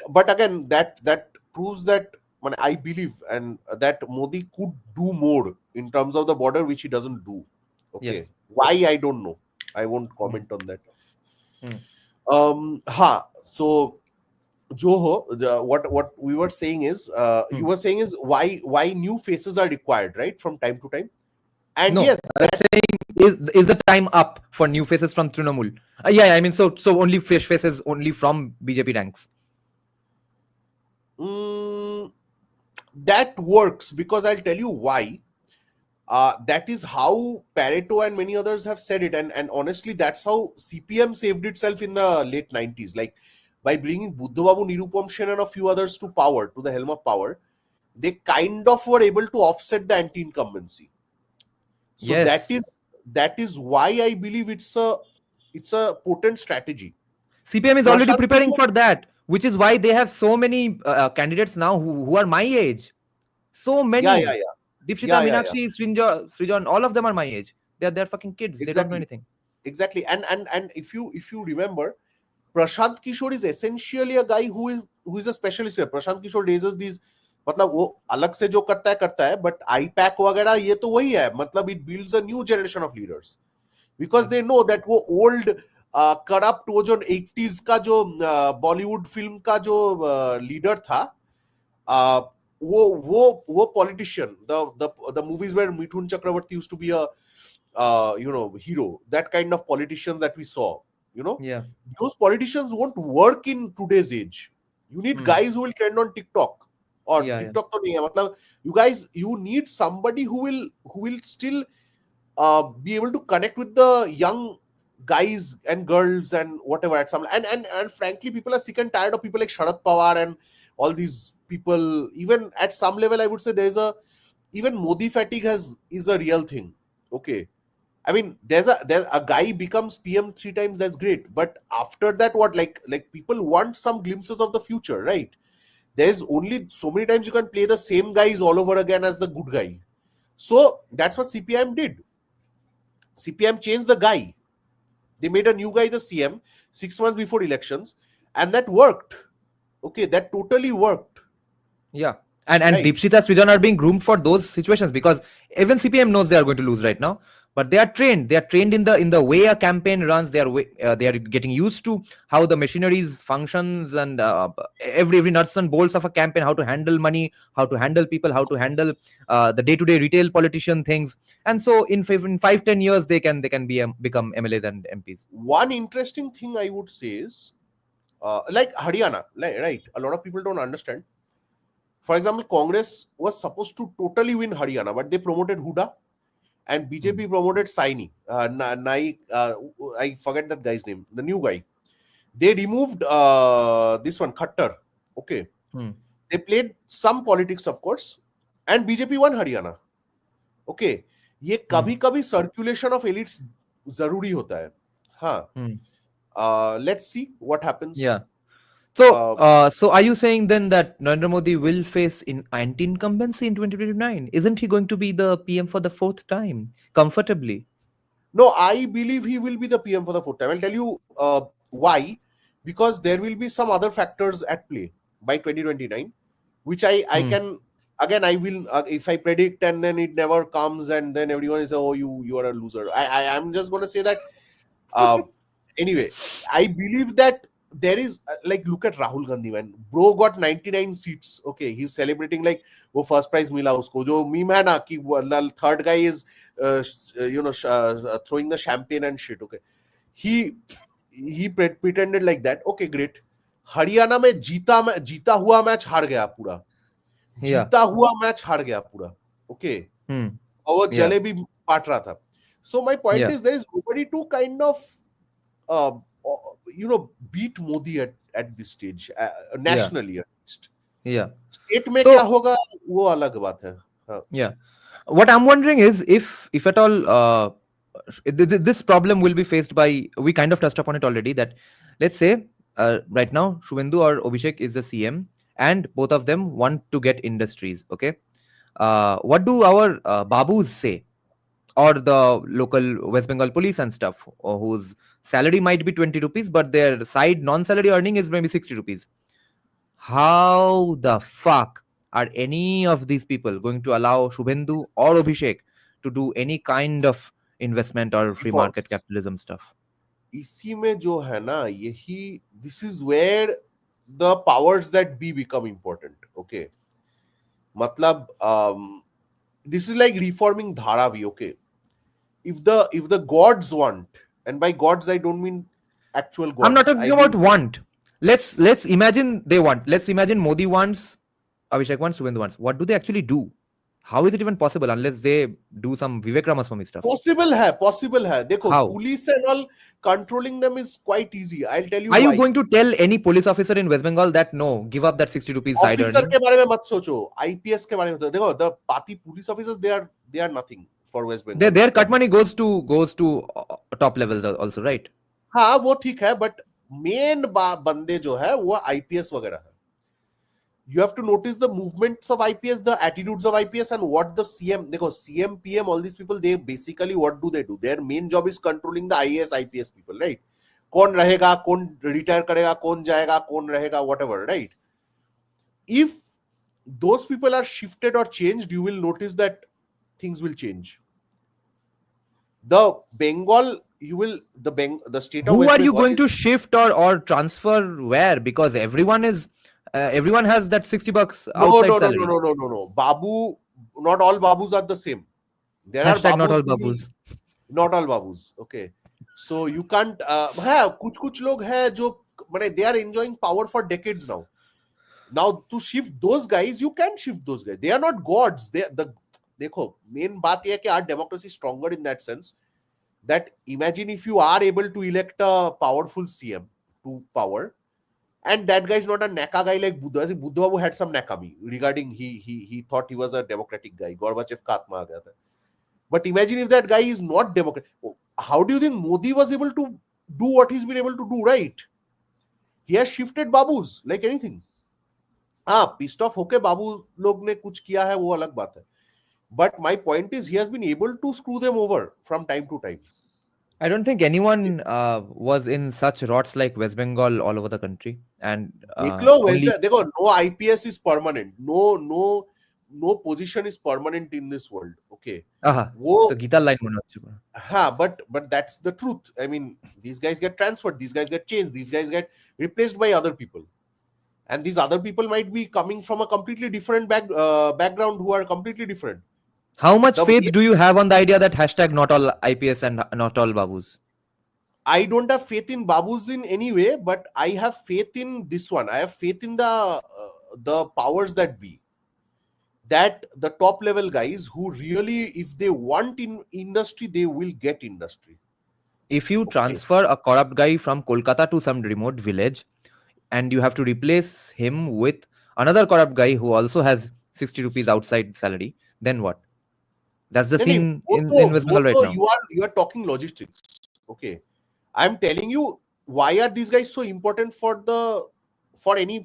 but again, that proves that, I believe, and that Modi could do more in terms of the border, which he doesn't do. Okay. Yes. Why, I don't know. I won't Mm. comment on that. Mm. So Joho, what we were saying is, you were saying is why new faces are required, right, from time to time. And No, yes, I'm saying is the time up for new faces from Trinamool? Yeah, I mean, so only fresh faces only from BJP ranks. that works, because I'll tell you why. That is how Pareto and many others have said it, and honestly, that's how CPM saved itself in the late 90s, like by bringing Buddhadeb, Nirupam Sen and a few others to the helm of power. They kind of were able to offset the anti-incumbency. So Yes. that is why I believe it's a potent strategy. CPM is already Prashant preparing Kishore, for that, which is why they have so many candidates now who are my age. So yeah, many. Dipshita, yeah, Meenakshi, Srijan, all of them are my age. They're fucking kids. They don't know exactly, anything. and if you remember, Prashant Kishore is essentially a guy who is a specialist here. Prashant Kishore raises these, मतलब वो अलग से जो करता है, but IPAC वगैरह ये तो वही है, मतलब it builds a new generation of leaders, because they know that वो old करप्ट वो जो 80s का जो बॉलीवुड फिल्म का जो लीडर था, वो politician, the movies where Mithun Chakraborty used to be a hero, that kind of politician that we saw, Yeah. those politicians won't work in today's age. You need Hmm. guys who will trend on TikTok, or Yeah. TikTok to nahi hai, matlab, you need somebody who will still be able to connect with the young guys and girls and whatever at some, and frankly people are sick and tired of people like Sharad Pawar and all these people. Even at some level I would say even Modi fatigue is a real thing. Okay, I mean, there's a guy becomes PM 3 times, that's great. But after that, what, like people want some glimpses of the future, right? There's only so many times you can play the same guys all over again as the good guy. So that's what CPIM did. CPIM changed the guy. They made a new guy the CM 6 months before elections, and that worked. Okay, that totally worked. Yeah. And Right. Deepshita Srijan are being groomed for those situations, because even CPM knows they are going to lose right now. But they are trained. They are trained in the way a campaign runs. They are getting used to how the machineries functions, and every nuts and bolts of a campaign, how to handle money, how to handle people, how to handle the day-to-day retail politician things. And so in 5-10 years they can become MLAs and MPs. One interesting thing I would say is, like Haryana, right? A lot of people don't understand. For example, Congress was supposed to totally win Haryana, but they promoted Huda, and BJP promoted Saini. I forget that guy's name, the new guy. They removed this one, Khattar. Okay. Hmm. They played some politics, of course, and BJP won Haryana. Okay. ये कभी कभी circulation of elites जरूरी होता है. हाँ. Let's see what happens. Yeah. So, Uh, so are you saying then that Narendra Modi will face anti-incumbency in 2029? Isn't he going to be the PM for the fourth time comfortably? No, I believe he will be the PM for the fourth time. I'll tell you why. Because there will be some other factors at play by 2029, which I can, again, I will, if I predict and then it never comes and then everyone is, oh, you are a loser. I'm just going to say that. Anyway, I believe that there is, like, look at Rahul Gandhi, man. Bro got 99 seats. Okay, he's celebrating like वो first prize मिला उसको. जो meme है ना कि the third guy is throwing the champagne and shit. Okay, he pretended like that. Okay, great. Haryana में जीता हुआ मैच हार गया पूरा. Yeah. जीता हुआ मैच हार गया पूरा. Okay, और वो Yeah. जलेबी पाट रहा था. So my point Yeah. is, there is nobody to kind of beat Modi at this stage, nationally at least. Yeah. State में So- क्या होगा वो अलग बात है. हाँ. Yeah. What I'm wondering is if at all this problem will be faced by, we kind of touched upon it already, that let's say right now Shubhendu or Abhishek is the CM and both of them want to get industries. Okay. What do our Babus say? Or the local West Bengal police and stuff, or whose salary might be 20 rupees, but their side non-salary earning is maybe 60 rupees. How the fuck are any of these people going to allow Shubhendu or Abhishek to do any kind of investment or free market capitalism stuff? इसी में जो है ना, यही, this is where the powers that be become important. Okay, मतलब this is like reforming Dharavi. Okay, if the gods want, and by gods I don't mean actual gods. I'm not talking I about mean, want. Let's imagine they want. Let's imagine Modi wants, Abhishek wants, Shubhendu wants. What do they actually do? How is it even possible unless they do some Vivek Ramaswamy stuff? possible है. देखो, How? police and all controlling them is quite easy. I'll tell you Are why. you going to tell any police officer in West Bengal that no, give up that 60 rupees side Officer earning? के बारे में मत सोचो, IPS के बारे में देखो. The party police officers, they are nothing for West Bengal. Their cut money goes to top levels also, right? हाँ, वो ठीक है, but main बंदे जो है वो IPS वगैरह है. You have to notice the movements of IPS, the attitudes of IPS, and what the CM, देखो, CM, PM, all these people, they basically, what do they do? Their main job is controlling the IAS, IPS people, right? कौन रहेगा, कौन retire करेगा, कौन जाएगा, कौन रहेगा, whatever, right? If those people are shifted or changed, you will notice that things will change. The Bengal the state of Who West are you Bengal going is to shift or transfer where? Because everyone has that $60 no, outside no, no, no, salary. no, no, no, no. Babu, not all Babus are the same. There are Hashtag not Babus all who will, babus. not all Babus. Okay, so you can't. हाँ, कुछ लोग हैं जो they are enjoying power for decades now. Now to shift those guys, you can shift those guys. They are not gods. देखो main बात ये है कि our democracy is stronger in that sense. That imagine if you are able to elect a powerful CM to power, and that guy is not a naka guy like Buddha. I think Buddha Babu had some nakami regarding he thought he was a democratic guy. Gorbachev ka atma aa gaya tha. But imagine if that guy is not democratic. How do you think Modi was able to do what he's been able to do? Right? He has shifted Babus like anything. हाँ pissed off होके बाबू लोग ने कुछ किया है वो अलग बात है. But my point is he has been able to screw them over from time to time. I don't think anyone was in such rots like West Bengal all over the country, and देख लो only वैसे देखो no IPS is permanent. No position is permanent in this world. Okay. वो তো গীতার line মনে হচ্ছে পুরো। हाँ but that's the truth. I mean these guys get transferred, these guys get changed, these guys get replaced by other people. And these other people might be coming from a completely different background who are completely different. How much The faith way- do you have on the idea that hashtag not all IPS and not all babus? I don't have faith in Babus in any way, but I have faith in this one. I have faith in the powers that be. That the top level guys who really, if they want in industry, they will get industry. If you Okay. transfer a corrupt guy from Kolkata to some remote village and you have to replace him with another corrupt guy who also has 60 rupees outside salary, then what? That's the नहीं, scene वो in West Bengal right तो now. you are talking logistics. Okay, I'm telling you why are these guys so important for any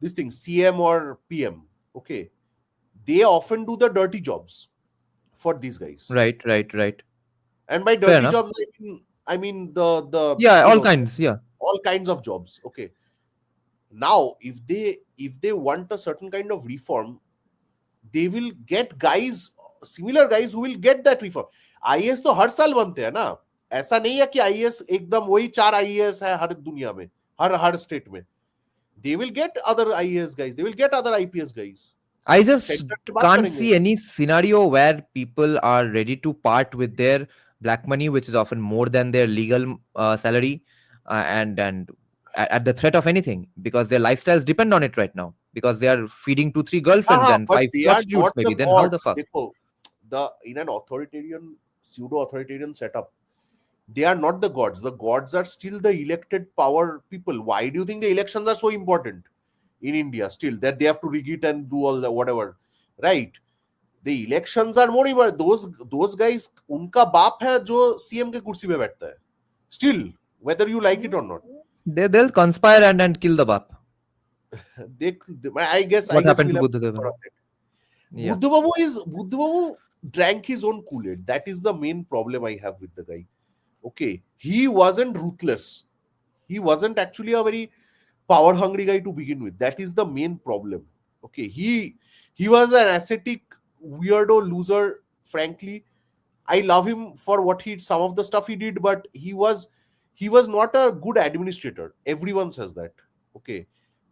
this thing CM or PM. Okay, they often do the dirty jobs for these guys. Right. And by Fair dirty enough. jobs I mean the Yeah, you all know, kinds. Yeah. all kinds of jobs. Okay, now if they want a certain kind of reform, they will get guys, similar guys who will get that reform. IAS तो हर साल बनते हैं ना, ऐसा नहीं है कि IAS एकदम वही 4 IAS है हर दुनिया में, हर स्टेट में. They will get other IAS guys, they will get other IPS guys. I just Center से बात can't करेंगे. see any scenario where people are ready to part with their black money, which is often more than their legal salary, and at the threat of anything, because their lifestyles depend on it right now, because they are feeding 2-3 girlfriends and But 5 they are prostitutes not maybe. the Then how the gods. fuck? देखो, in an authoritarian, pseudo-authoritarian setup, they are not the gods. The gods are still the elected power people. Why do you think the elections are so important in India still? That they have to rig it and do all the whatever, right? The elections are more important. Those guys, उनका बाप है जो CM के कुर्सी पे बैठता है. Still, whether you like it or not. They'll conspire and kill the bap. I guess What happened to we'll have Buddhadeb? to it. Yeah. Buddha Babu drank his own Kool-Aid. That is the main problem I have with the guy. Okay, he wasn't ruthless. He wasn't actually a very power hungry guy to begin with. That is the main problem. Okay, he was an ascetic weirdo loser. Frankly, I love him for what some of the stuff he did, but he was not a good administrator. Everyone says that. Okay,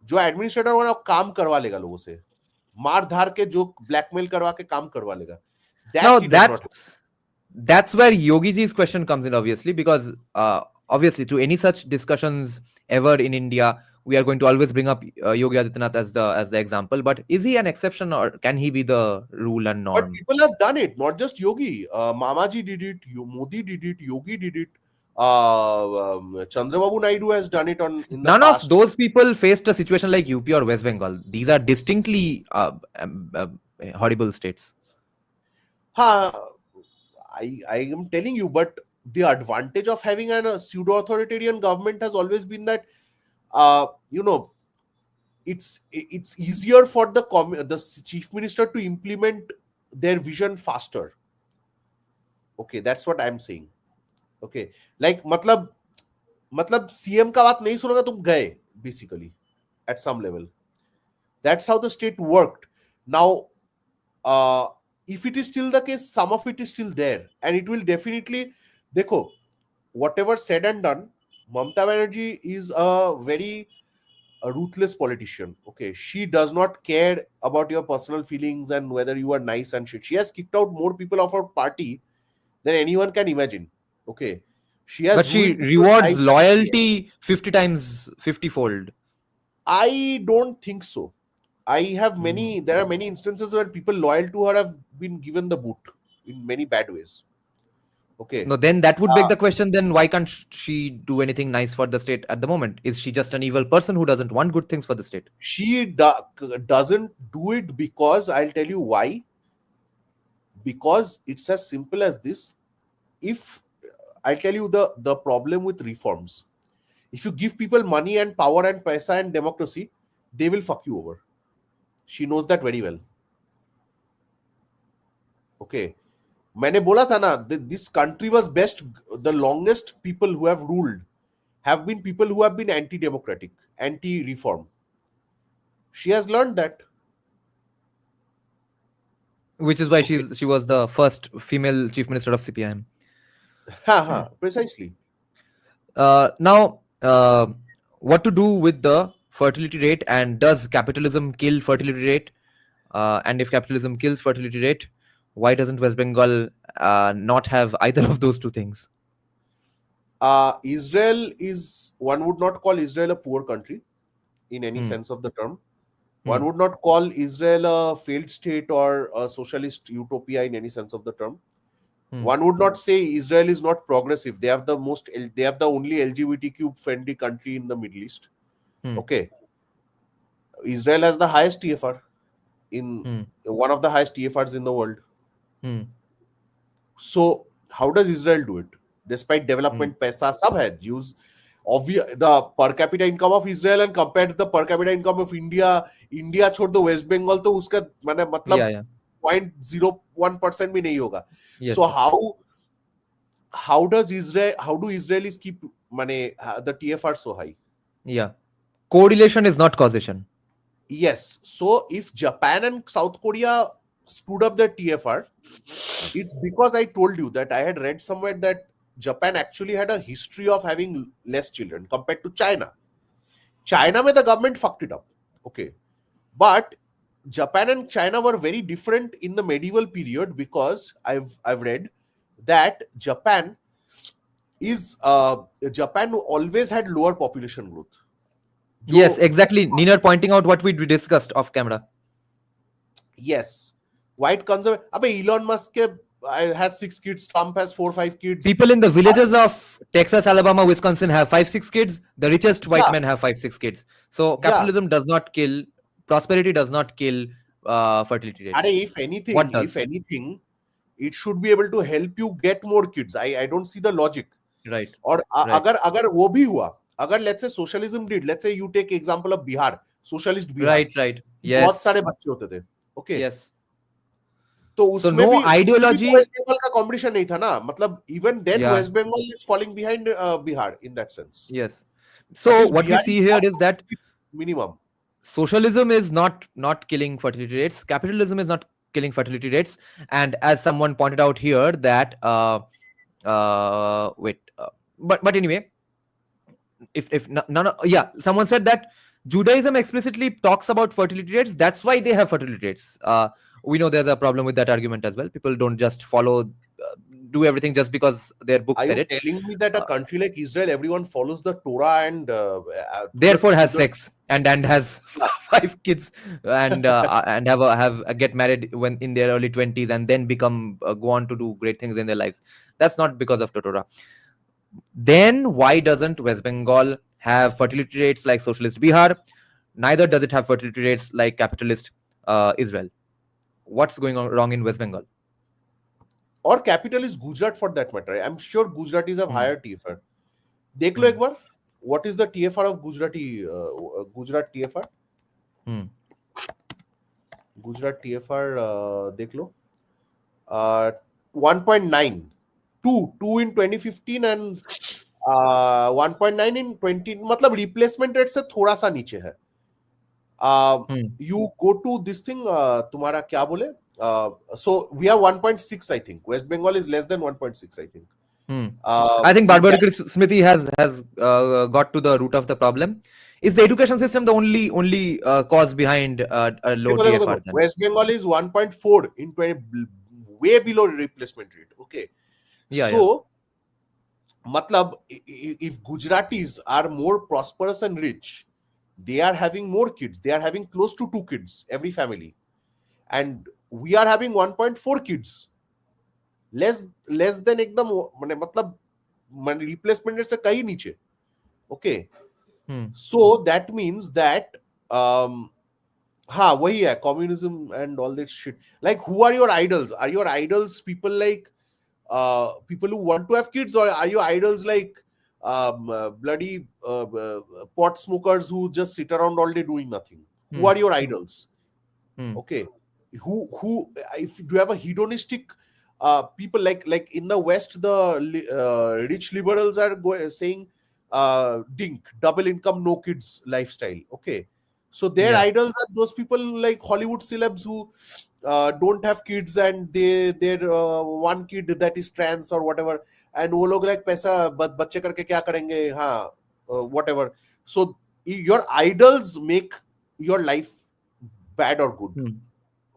जो administrator वाला काम करवा लेगा लोगों से, मार धार के जो blackmail करवा के काम करवा लेगा. Now He does not. that's where Yogi ji's question comes in, obviously, because obviously to any such discussions ever in India, we are going to always bring up Yogi Adityanath as the example. But is he an exception, or can he be the rule and But norm? people have done it, not just Yogi. Mamaji did it, Modi did it, Yogi did it. Chandrababu Naidu has done it in the None past. of those people faced a situation like UP or West Bengal. These are distinctly horrible states. I am telling you, but the advantage of having a pseudo-authoritarian government has always been that, it's easier for the chief minister to implement their vision faster. Okay, that's what I'm saying. Okay, like मतलब CM का बात नहीं सुनोगे तुम गए basically at some level. That's how the state worked. Now, if it is still the case, some of it is still there, and it will definitely. देखो, whatever said and done, Mamata Banerjee is a very ruthless politician. Okay, she does not care about your personal feelings and whether you are nice and shit. She has kicked out more people of her party than anyone can imagine. Okay, she But has she ruined people's rewards lives. loyalty 50 times 50 fold. I don't think so. I have many. There are many instances where people loyal to her have been given the boot in many bad ways. Okay, No, then that would beg uh, the question, then why can't she do anything nice for the state at the moment? Is she just an evil person who doesn't want good things for the state? she doesn't do it because I'll tell you why. Because it's as simple as this. If I'll tell you the problem with reforms, if you give people money and power and paisa and democracy, they will fuck you over. She knows that very well. Okay, मैंने बोला था ना, this country was best. The longest people who have ruled have been people who have been anti-democratic, anti-reform. She has learned that. Which is why Okay, she was the first female chief minister of CPIM. precisely. Now, what to do with the fertility rate, and does capitalism kill fertility rate? And if capitalism kills fertility rate, why doesn't West Bengal not have either of those two things? Israel is, one would not call Israel a poor country in any sense of the term. One would not call Israel a failed state or a socialist utopia in any sense of the term. One would not say Israel is not progressive. They have the only LGBTQ friendly country in the Middle East. Okay, Israel has the highest TFR in one of the highest TFRs in the world. So how does Israel do it? Despite development, paisa sab hai. Jews, the per capita income of Israel and compared to the per capita income of India छोड़ दो, West Bengal तो उसका माने मतलब 0.01% भी नहीं होगा. Yes, So sir. how do Israelis keep the TFR so high? Yeah. Correlation is not causation. Yes. So if Japan and South Korea screwed up their TFR, it's because I told you that I had read somewhere that Japan actually had a history of having less children compared to China. China, mein the government fucked it up. Okay. But Japan and China were very different in the medieval period because I've read that Japan always had lower population growth. Yes, exactly. Nina pointing out what we discussed off camera. Yes. White conservative. Elon Musk has 6 kids. Trump has 4-5 kids. People in the villages of Texas, Alabama, Wisconsin have 5-6 kids. The richest white men have 5-6 kids. So capitalism does not kill, prosperity does not kill fertility rates. If anything, it should be able to help you get more kids. I don't see the logic. Right. Or agar wo bhi hua, agar let's say socialism did, let's say you take example of Bihar, socialist Bihar. Right. Yes. बहुत सारे बच्चे होते थे. Okay. Yes. तो उसमें no भी ideology. West Bengal का competition नहीं था ना. मतलब even then West Bengal is falling behind Bihar in that sense. Yes. So what we see here is that minimum socialism is not killing fertility rates. Capitalism is not killing fertility rates. And as someone pointed out here that but anyway, if none someone said that Judaism explicitly talks about fertility rates. That's why they have fertility rates. We know there's a problem with that argument as well. People don't just follow, do everything just because their book said it. Are you telling me that a country like Israel, everyone follows the Torah and therefore has sex and has 5 kids and have get married when in their early 20s and then become go on to do great things in their lives? That's not because of the Torah. Then why doesn't West Bengal have fertility rates like socialist Bihar? Neither does it have fertility rates like capitalist Israel. What's going on wrong in West Bengal? Or capitalist Gujarat for that matter. I'm sure Gujaratis have higher TFR. देख लो एक बार. What is the TFR of Gujarat TFR? Gujarat TFR देख लो. 1.9. 2 in 2015 and 1.9 in 20. मतलब replacement rate से थोड़ा सा नीचे है. You go to this thing, तुम्हारा क्या बोले? So we have 1.6, I think. West Bengal is less than 1.6, I think. I think in Barbara Smithy has got to the root of the problem. Is the education system the only cause behind a low देखो देखो देखो TFR then? West Bengal is 1.4 in 20, way below replacement rate. Okay, Yeah, so yeah. matlab if Gujaratis are more prosperous and rich, they are having more kids, they are having close to 2 kids every family, and we are having 1.4 kids, less than एकदम माने मतलब माने replacement rate से कहीं नीचे. Okay, so that means that हाँ वही है communism and all that shit. Like who are your idols? Are your idols people like people who want to have kids, or are your idols like bloody pot smokers who just sit around all day doing nothing? Who are your idols? Okay, who if do you have a hedonistic people like in the West, the rich liberals are saying dink double income no kids lifestyle. Okay, so their Yeah. idols are those people like Hollywood celebs who don't have kids, and their one kid that is trans or whatever, and वो लोग like पैसा बच्चे करके क्या करेंगे, हाँ whatever. So your idols make your life bad or good.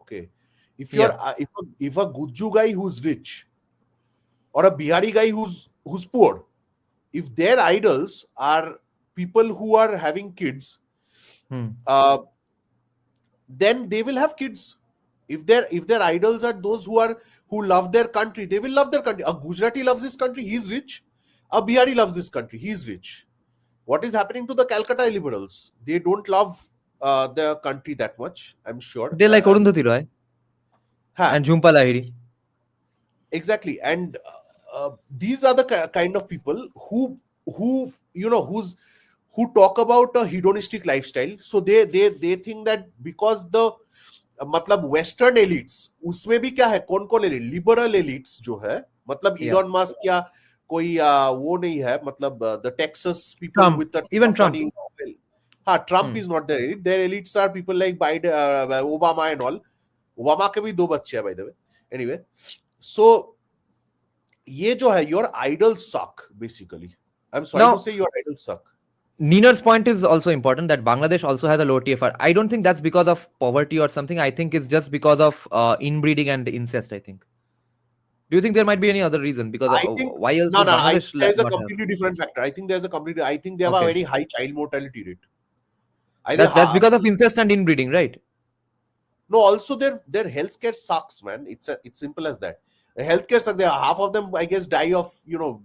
Okay, if you're Yeah. if a Gujju guy who's rich or a Bihari guy who's poor, if their idols are people who are having kids, uh, then they will have kids. If their idols are those who love their country, they will love their country. A Gujarati loves his country, he's rich. A Bihari loves this country, he's rich. What is happening to the Calcutta liberals? They don't love their country that much, I'm sure. They like Arundhati Roy and Jhumpa Lahiri. Exactly, and these are the kind of people who you know who talk about a hedonistic lifestyle. So they think that because the मतलब western elites उसमें भी क्या है, कौन कौन elite, liberal elites जो है, मतलब इलॉन मस्क या कोई वो नहीं है, मतलब the Texas people with the even Trump. हाँ Trump is not their elite, their elites are people like Biden, Obama and all. Obama के भी 2 बच्चे हैं by the way. Anyway, so ये जो है your idols suck basically. I am sorry to say your idols suck. Neener's point is also important that Bangladesh also has a low TFR. I don't think that's because of poverty or something. I think it's just because of inbreeding and incest, I think. Do you think there might be any other reason? Because I think why else no, would no. I Bangladesh think there's a not have? completely different factor. I think I think they have a Okay. very high child mortality rate. I think That's because of incest and inbreeding, right? no. Also, their healthcare sucks, man. It's simple as that. The healthcare sucks. Half of them, I guess, die of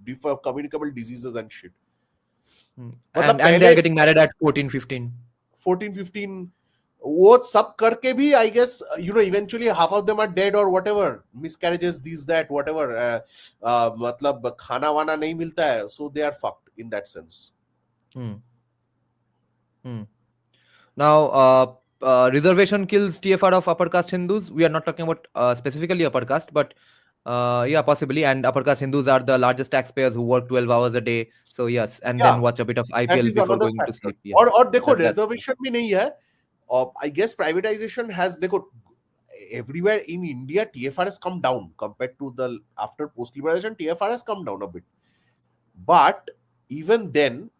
different communicable diseases and shit. मतलब And they पहले are getting married at 14, 15. 14, 15 वो सब करके भी I guess eventually half of them are dead or whatever, miscarriages, this that whatever, मतलब खाना वाना नहीं मिलता है, so they are fucked in that sense. Now, reservation kills TFR of upper caste Hindus. We are not talking about specifically upper caste, but yeah, possibly. And upper caste Hindus are the largest taxpayers who work 12 hours a day. So yes, and then watch a bit of That IPL is before another going to factor. sleep. Yeah. और देखो That- reservation भी नहीं है. I guess privatization has, देखो everywhere in India TFR has come down compared to the after post liberalization. TFR has come down a bit, but even then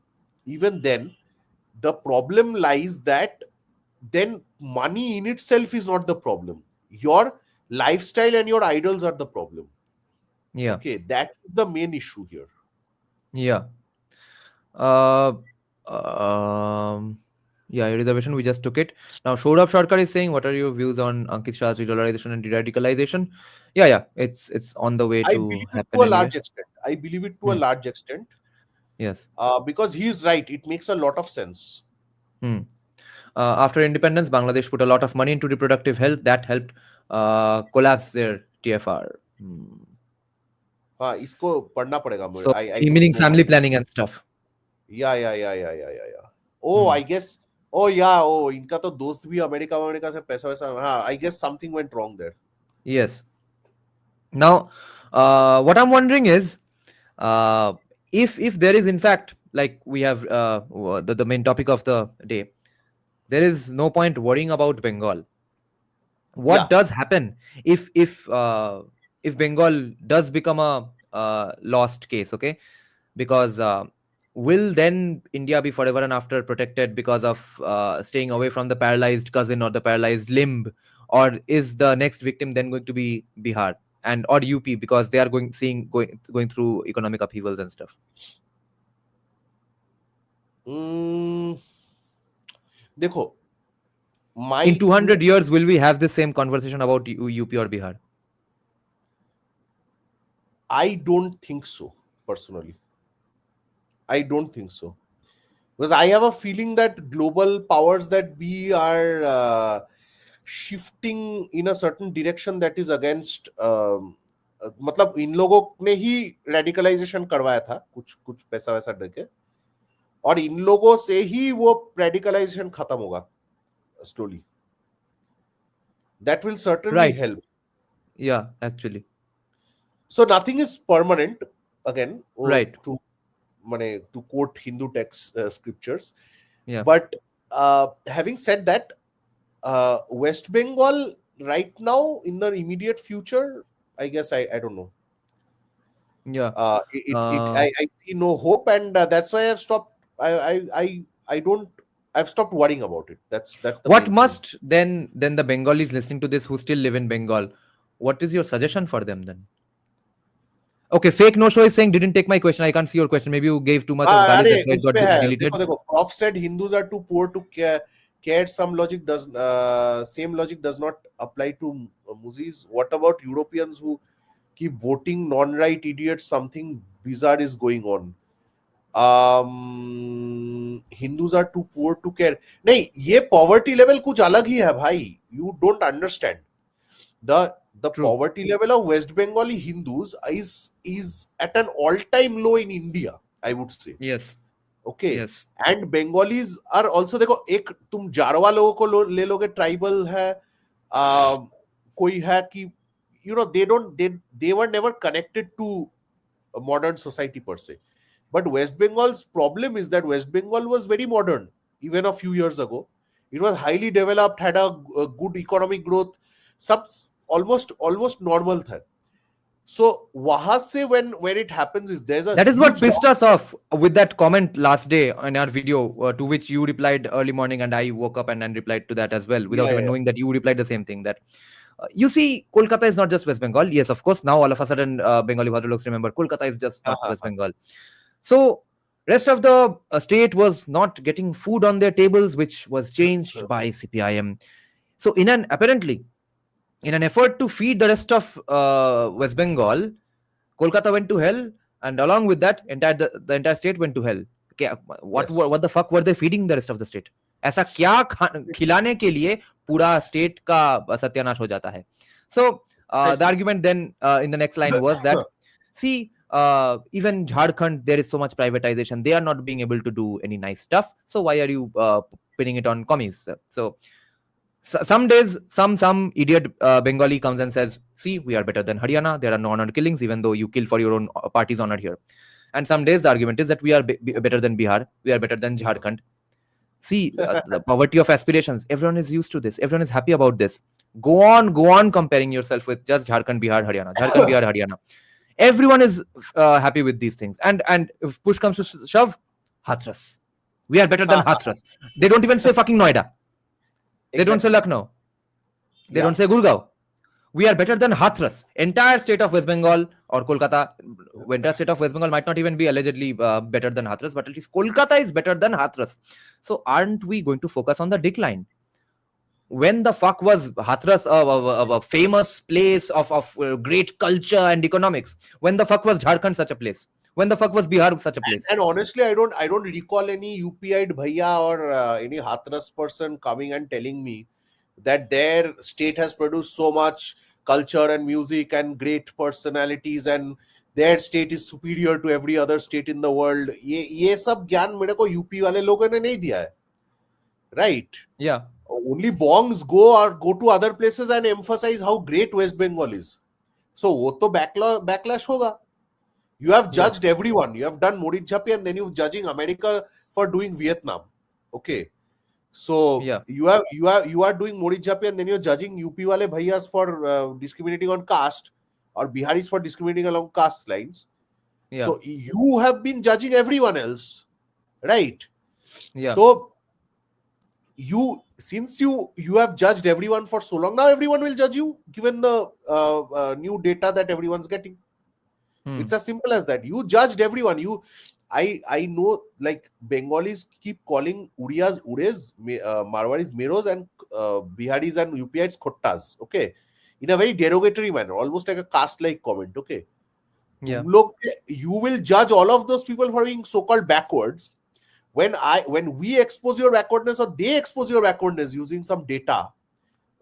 the problem lies that then money in itself is not the problem. Your lifestyle and your idols are the problem. Yeah. Okay, that is the main issue here. Yeah. Yeah, reservation, we just took it. Now, Shourabh Sarkar is saying, what are your views on Ankit Shah's de-dollarization and de-radicalization? Yeah, it's on the way I to believe it happen to a anyway. large extent. I believe it to a large extent. Yes. Because he is right. It makes a lot of sense. After independence, Bangladesh put a lot of money into reproductive health. That helped collapse their TFR. हाँ, इसको पढ़ना पड़ेगा मुझे. So, meaning family planning and stuff. Yeah. Oh, I guess. Oh, yeah. Oh, इनका तो दोस्त भी America से पैसा वैसा. हाँ, I guess something went wrong there. Yes. Now, what I'm wondering is, if there is in fact, like we have the main topic of the day, there is no point worrying about Bengal. What does happen if Bengal does become a lost case, okay? Because will then India be forever and after protected because of staying away from the paralyzed cousin or the paralyzed limb, or is the next victim then going to be Bihar and or UP because they are going through economic upheavals and stuff? Mm, देखो, In my 200 years, will we have the same conversation about UP or Bihar? I don't think so, personally. I don't think so. Because I have a feeling that global powers that be are shifting in a certain direction that is against मतलब इन लोगों ने ही radicalisation करवाया था कुछ कुछ पैसा वैसा देके और इन लोगों से ही वो रेडिकलाइजेशन खत्म होगा slowly. That will certainly Right. help. Yeah, actually. So nothing is permanent again Right. to quote Hindu text scriptures. Yeah. But having said that, West Bengal right now in the immediate future, I guess I don't know. Yeah. I see no hope, and that's why I've stopped. I don't. I've stopped worrying about it. That's the What main must then the Bengalis listening to this who still live in Bengal, what is your suggestion for them then? Okay, fake no show is saying didn't take my question. I can't see your question. Maybe you gave too much of galis, अरे that's why it इस got पे है deleted. देखो prof said Hindus are too poor to care. Some logic does same logic does not apply to Musis. What about Europeans who keep voting non-right idiots? Something bizarre is going on. Hindus are too poor to care. नहीं ये poverty level कुछ अलग ही है भाई. You don't understand. The True. poverty level of West Bengali Hindus is at an all-time low in India, I would say. Yes. Okay. Yes. And Bengalis are also देखो एक तुम जारवा लोगों को ले लोगे ट्राइबल है कोई है कि you know they were never connected to a modern society per se. But West Bengal's problem is that West Bengal was very modern even a few years ago. It was highly developed, had a good economic growth, सब almost normal था. So वहां से when it happens is there's a That is what huge pissed us off with that comment last day in our video, to which you replied early morning, and I woke up and replied to that as well, without even knowing that you replied the same thing. That you see, Kolkata is not just West Bengal. Yes, of course. Now all of a sudden, Bengali Bhadraloks remember Kolkata is just not West Bengal. So rest of the state was not getting food on their tables, which was changed by CPIM. So apparently, in an effort to feed the rest of West Bengal, Kolkata went to hell, and along with that, the entire state went to hell. Okay, what the fuck were they feeding the rest of the state? ऐसा क्या खिलाने के लिए पूरा state का सत्यानाश हो जाता है? So the argument then in the next line was that, see, even Jharkhand, there is so much privatization. They are not being able to do any nice stuff. So why are you pinning it on commies? So some days, some idiot Bengali comes and says, see, we are better than Haryana. There are no honored killings, even though you kill for your own party's honored here. And some days the argument is that we are better than Bihar. We are better than Jharkhand. See, the poverty of aspirations. Everyone is used to this. Everyone is happy about this. Go on comparing yourself with just Jharkhand, Bihar, Haryana. Jharkhand, Bihar, Haryana. Everyone is happy with these things. And if push comes to shove, Hathras. We are better than Hathras. They don't even say fucking Noida. They don't say Lucknow. They don't say Gurgaon. We are better than Hathras. Entire state of West Bengal or Kolkata, entire state of West Bengal might not even be allegedly better than Hathras, but at least Kolkata is better than Hathras. So aren't we going to focus on the decline? When the fuck was Hathras a famous place of great culture and economics? When the fuck was Jharkhand such a place? When the fuck was Bihar such a place? And honestly, I don't recall any UPI'd bhaiya or any Hathras person coming and telling me that their state has produced so much culture and music and great personalities and their state is superior to every other state in the world. ये सब ज्ञान मेरे को UP वाले लोगों ने नहीं दिया है, right? Yeah. Only bongs go to other places and emphasize how great West Bengal is. So वो तो backlash होगा. You have judged everyone. You have done Modi Jhapi and then you're judging America for doing Vietnam. Okay. So you are doing Modi Jhapi and then you're judging UP wale bhaiyas for discriminating on caste. or Biharis for discriminating along caste lines. Yeah. So you have been judging everyone else, right? Yeah. So since you have judged everyone for so long, now everyone will judge you given the new data that everyone's getting. It's as simple as that. You judged everyone. I know, like, Bengalis keep calling Udiyas Ures, Marwaris Meros, and Biharis and UPites Khottas, okay, in a very derogatory manner, almost like a caste-like comment, okay. Yeah. Look, you will judge all of those people for being so-called backwards. When we expose your backwardness, or they expose your backwardness using some data,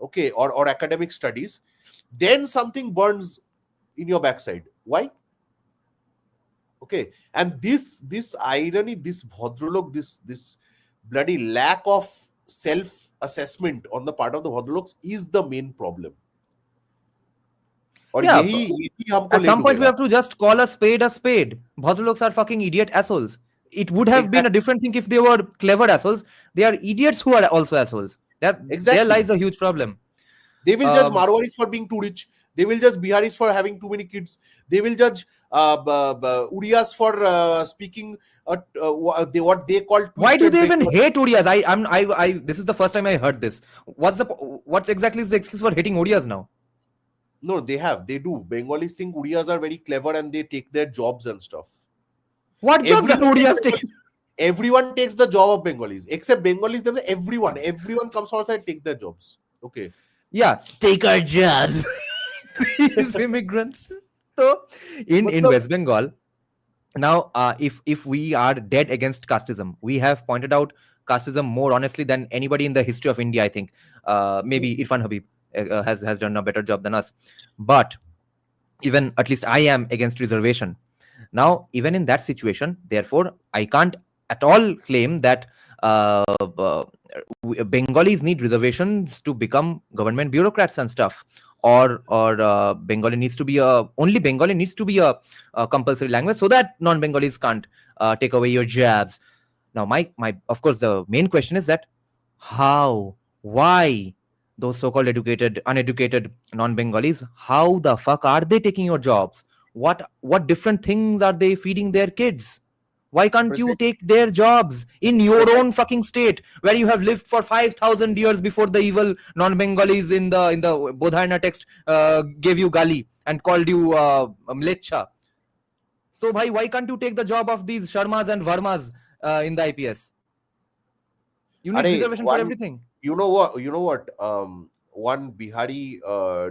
okay, or academic studies, then something burns in your backside. Why? Okay, and this irony, this bhadralok, this bloody lack of self assessment on the part of the bhadraloks is the main problem. और Yeah, यही हमको at ले some point we डूबेगा. have to just call a spade a spade. Bhadraloks are fucking idiot assholes. It would have been a Exactly. different thing if they were clever assholes. They are idiots who are also assholes. There Exactly. lies a huge problem. They will judge Marwaris for being too rich. They will judge Biharis for having too many kids. They will judge Udiyas for speaking what they call twisted. Why do they even hate Odiyas? I this is the first time I heard this. What exactly is the excuse for hating Odiyas now? No, they do. Bengalis think Udiyas are very clever and they take their jobs and stuff. What jobs can Odiyas take? Everyone takes the job of Bengalis, except Bengalis. Everyone comes outside and takes their jobs. Okay. Yeah, take our jobs. These immigrants. So in West Bengal, now if we are dead against casteism, we have pointed out casteism more honestly than anybody in the history of India, I think. Maybe Irfan Habib has done a better job than us. But even at least I am against reservation. Now, even in that situation, therefore, I can't at all claim that Bengalis need reservations to become government bureaucrats and stuff, or Bengali needs to be only Bengali needs to be a compulsory language so that non-Bengalis can't take away your jobs. Now, my of course, the main question is that why those so-called uneducated non-Bengalis, how the fuck are they taking your jobs? What different things are they feeding their kids? Why can't you take their jobs in your own fucking state where you have lived for 5,000 years before the evil non-Bengalis in the Bodhayana text gave you gali and called you mlecha? So why can't you take the job of these Sharmas and Varmas in the IPS? You need reservation for everything. You know what? One Bihari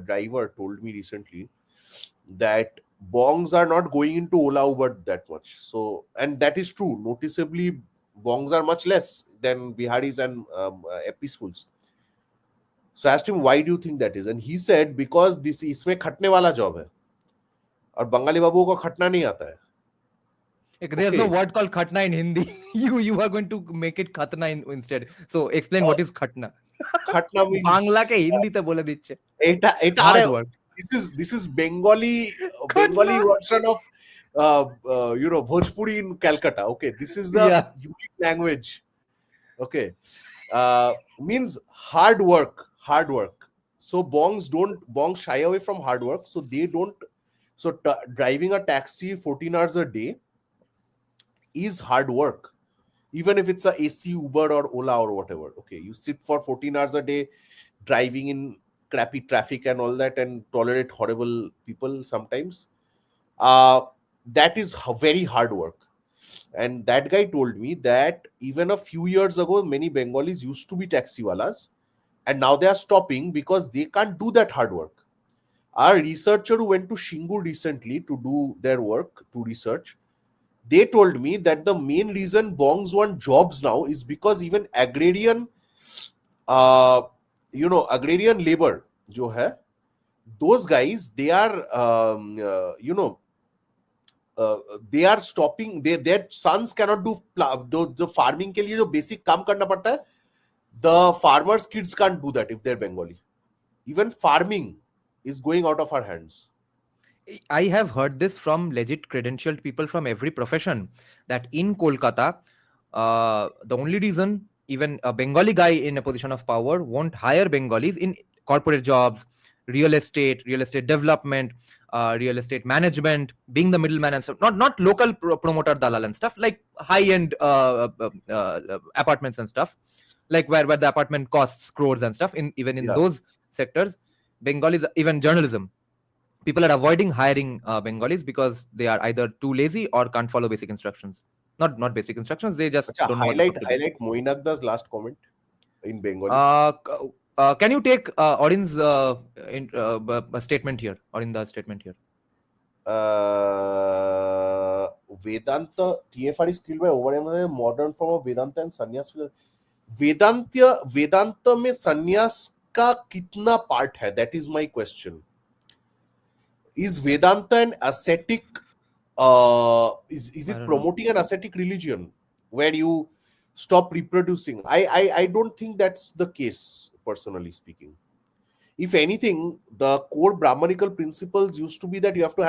driver told me recently that bongs are not going into Ola Uber that much. So, and that is true. Noticeably, bongs are much less than Biharis and AP schools. So I asked him, why do you think that is? And he said, because this isme khatne wala job hai. Aur Bengali babu ko khatna nahi aata hai. There's no word called khatna in Hindi. you are going to make it khatna instead. So explain what is khatna. Khatna means Bangla ke Hindi te bole dicche. Hard work. This is Bengali version of Bhojpuri in Calcutta. Okay, this is the unique language. Okay, means hard work. So bongs shy away from hard work. So they don't. So driving a taxi 14 hours a day is hard work, even if it's a AC Uber or Ola or whatever. Okay, you sit for 14 hours a day driving in crappy traffic and all that and tolerate horrible people sometimes. That is very hard work. And that guy told me that even a few years ago, many Bengalis used to be taxiwalas, and now they are stopping because they can't do that hard work. Our researcher who went to Shingu recently to do their work, to research, they told me that the main reason bongs want jobs now is because even agrarian labor jo hai, those guys, they are they are stopping, their sons cannot do the farming ke liye jo basic kaam karna padta hai, the farmers kids can't do that if they're Bengali. Even farming is going out of our hands. I have heard this from legit credentialed people from every profession, that in Kolkata, the only reason even a Bengali guy in a position of power won't hire Bengalis in corporate jobs, real estate development, real estate management, being the middleman and stuff. Not local promoter dalal and stuff, like high-end apartments and stuff, like where the apartment costs crores and stuff. Even in Yeah. those sectors, Bengalis, even journalism, people are avoiding hiring Bengalis because they are either too lazy or can't follow basic instructions. Not basic instructions, they just Acha, don't know what the fuck to do. highlight Moinagda's last comment in Bengali. Can you take Orin's statement here, or in the statement here? Vedanta TFR is killed by over modern form of Vedanta and sannyas. Vedanta में sannyas का कितना part है? That is my question. Is Vedanta an ascetic? Is it promoting an ascetic religion where you stop reproducing? I don't think that's the case, personally speaking. If anything, the core Brahmanical principles used to be that you have to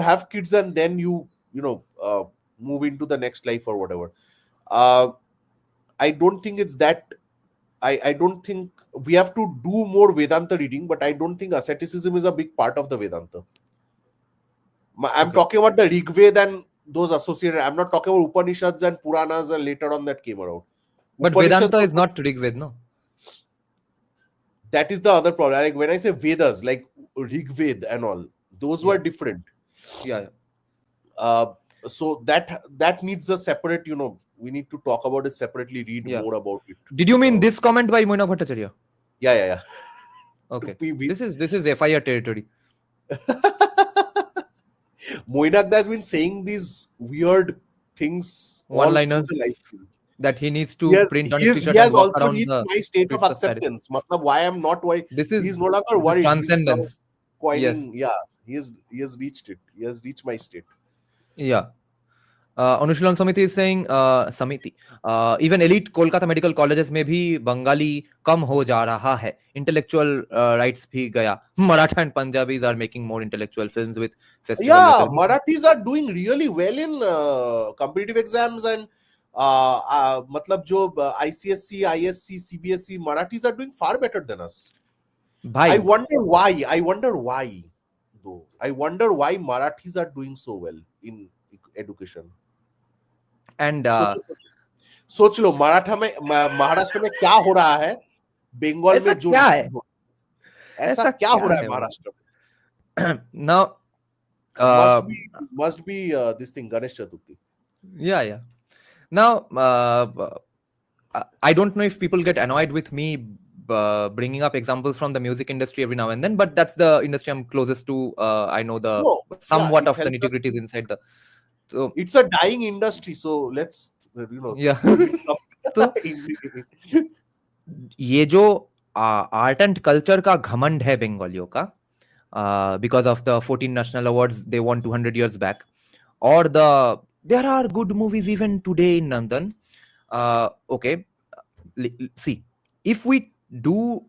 have kids and then you move into the next life or whatever. I don't think it's that. I don't think we have to do more Vedanta reading, but I don't think asceticism is a big part of the Vedanta. I'm talking about the Rig Veda and those associated. I'm not talking about Upanishads and Puranas and later on that came around. But Vedanta is not Rig Veda, no? That is the other problem. Like when I say Vedas, like Rig Veda and all, those were different. Yeah. So that needs a separate, we need to talk about it separately, read more about it. Did you mean this comment by Moina Bhattacharya? Yeah. Okay. This is FIR territory. Moinagda has been saying these weird things, one-liners that he needs to print on his t-shirt. He has also reached my state of acceptance. Why I'm not worried. He's no longer worried. Transcendence. Yes. Yeah, he has reached it. He has reached my state. Yeah. Anushilan Samiti is saying, even elite Kolkata medical colleges में भी बंगाली कम हो जा रहा है. Intellectual rights भी गया. Maratha and Punjabis are making more intellectual films with festival. Yeah, Marathis are doing really well in competitive exams and मतलब जो ICSC, ISC, CBSE, Marathis are doing far better than us. I wonder why. I wonder why Marathis are doing so well in education. And सोच लो महाराष्ट्र में क्या हो रहा है, बंगाल में जो ऐसा क्या हो रहा है महाराष्ट्र में. Now must be this thing Ganesh Chaturthi. Yeah. Now I don't know if people get annoyed with me bringing up examples from the music industry every now and then, but that's the industry I'm closest to. I know somewhat of the nitty-gritties inside the. So it's a dying industry, so let's yeah. तो ये जो art and culture का घमंड है बंगालियों का, because of the 14 national awards they won 200 years back, or there are good movies even today in Nandan. Okay, see, if we do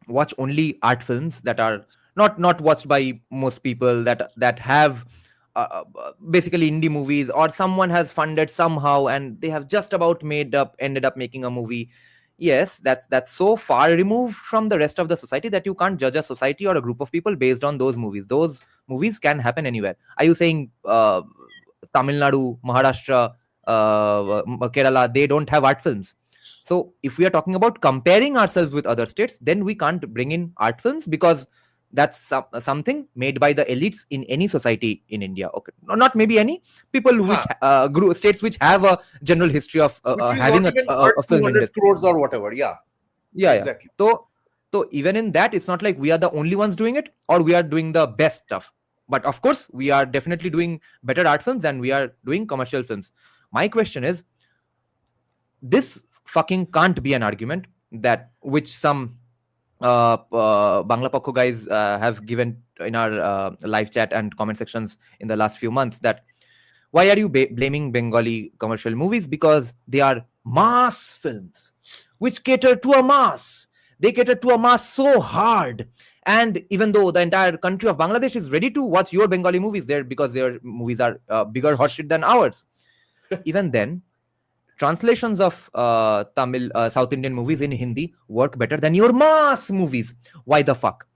watch only art films that are not watched by most people, that have basically indie movies, or someone has funded somehow and they have just about ended up making a movie. Yes, that's so far removed from the rest of the society that you can't judge a society or a group of people based on those movies. Those movies can happen anywhere. Are you saying Tamil Nadu, Maharashtra, Kerala, they don't have art films? So if we are talking about comparing ourselves with other states, then we can't bring in art films because that's something made by the elites in any society in India. Okay, not maybe any people which states which have a general history of having a film industry. Crores or whatever. Yeah, exactly. So even in that, it's not like we are the only ones doing it or we are doing the best stuff. But of course, we are definitely doing better art films than we are doing commercial films. My question is, this fucking can't be an argument that which some Bangla Pakko guys have given in our live chat and comment sections in the last few months, that why are you blaming Bengali commercial movies because they are mass films which cater to a mass. They cater to a mass so hard, and even though the entire country of Bangladesh is ready to watch your Bengali movies there because their movies are bigger hot shit than ours, even then translations of Tamil South Indian movies in Hindi work better than your mass movies. Why the fuck?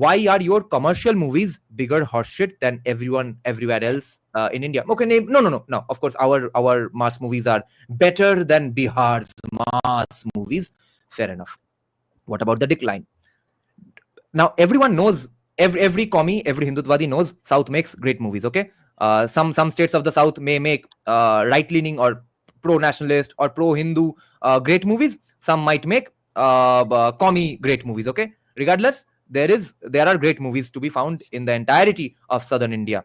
why are your commercial movies bigger horseshit than everyone everywhere else in India? Okay, no. Of course, our mass movies are better than Bihar's mass movies. Fair enough. What about the decline? Now everyone knows, every commie, every Hindutwadi knows South makes great movies. Okay, some states of the South may make right leaning or pro nationalist or pro Hindu great movies. Some might make commie great movies. Okay, regardless, there are great movies to be found in the entirety of southern India.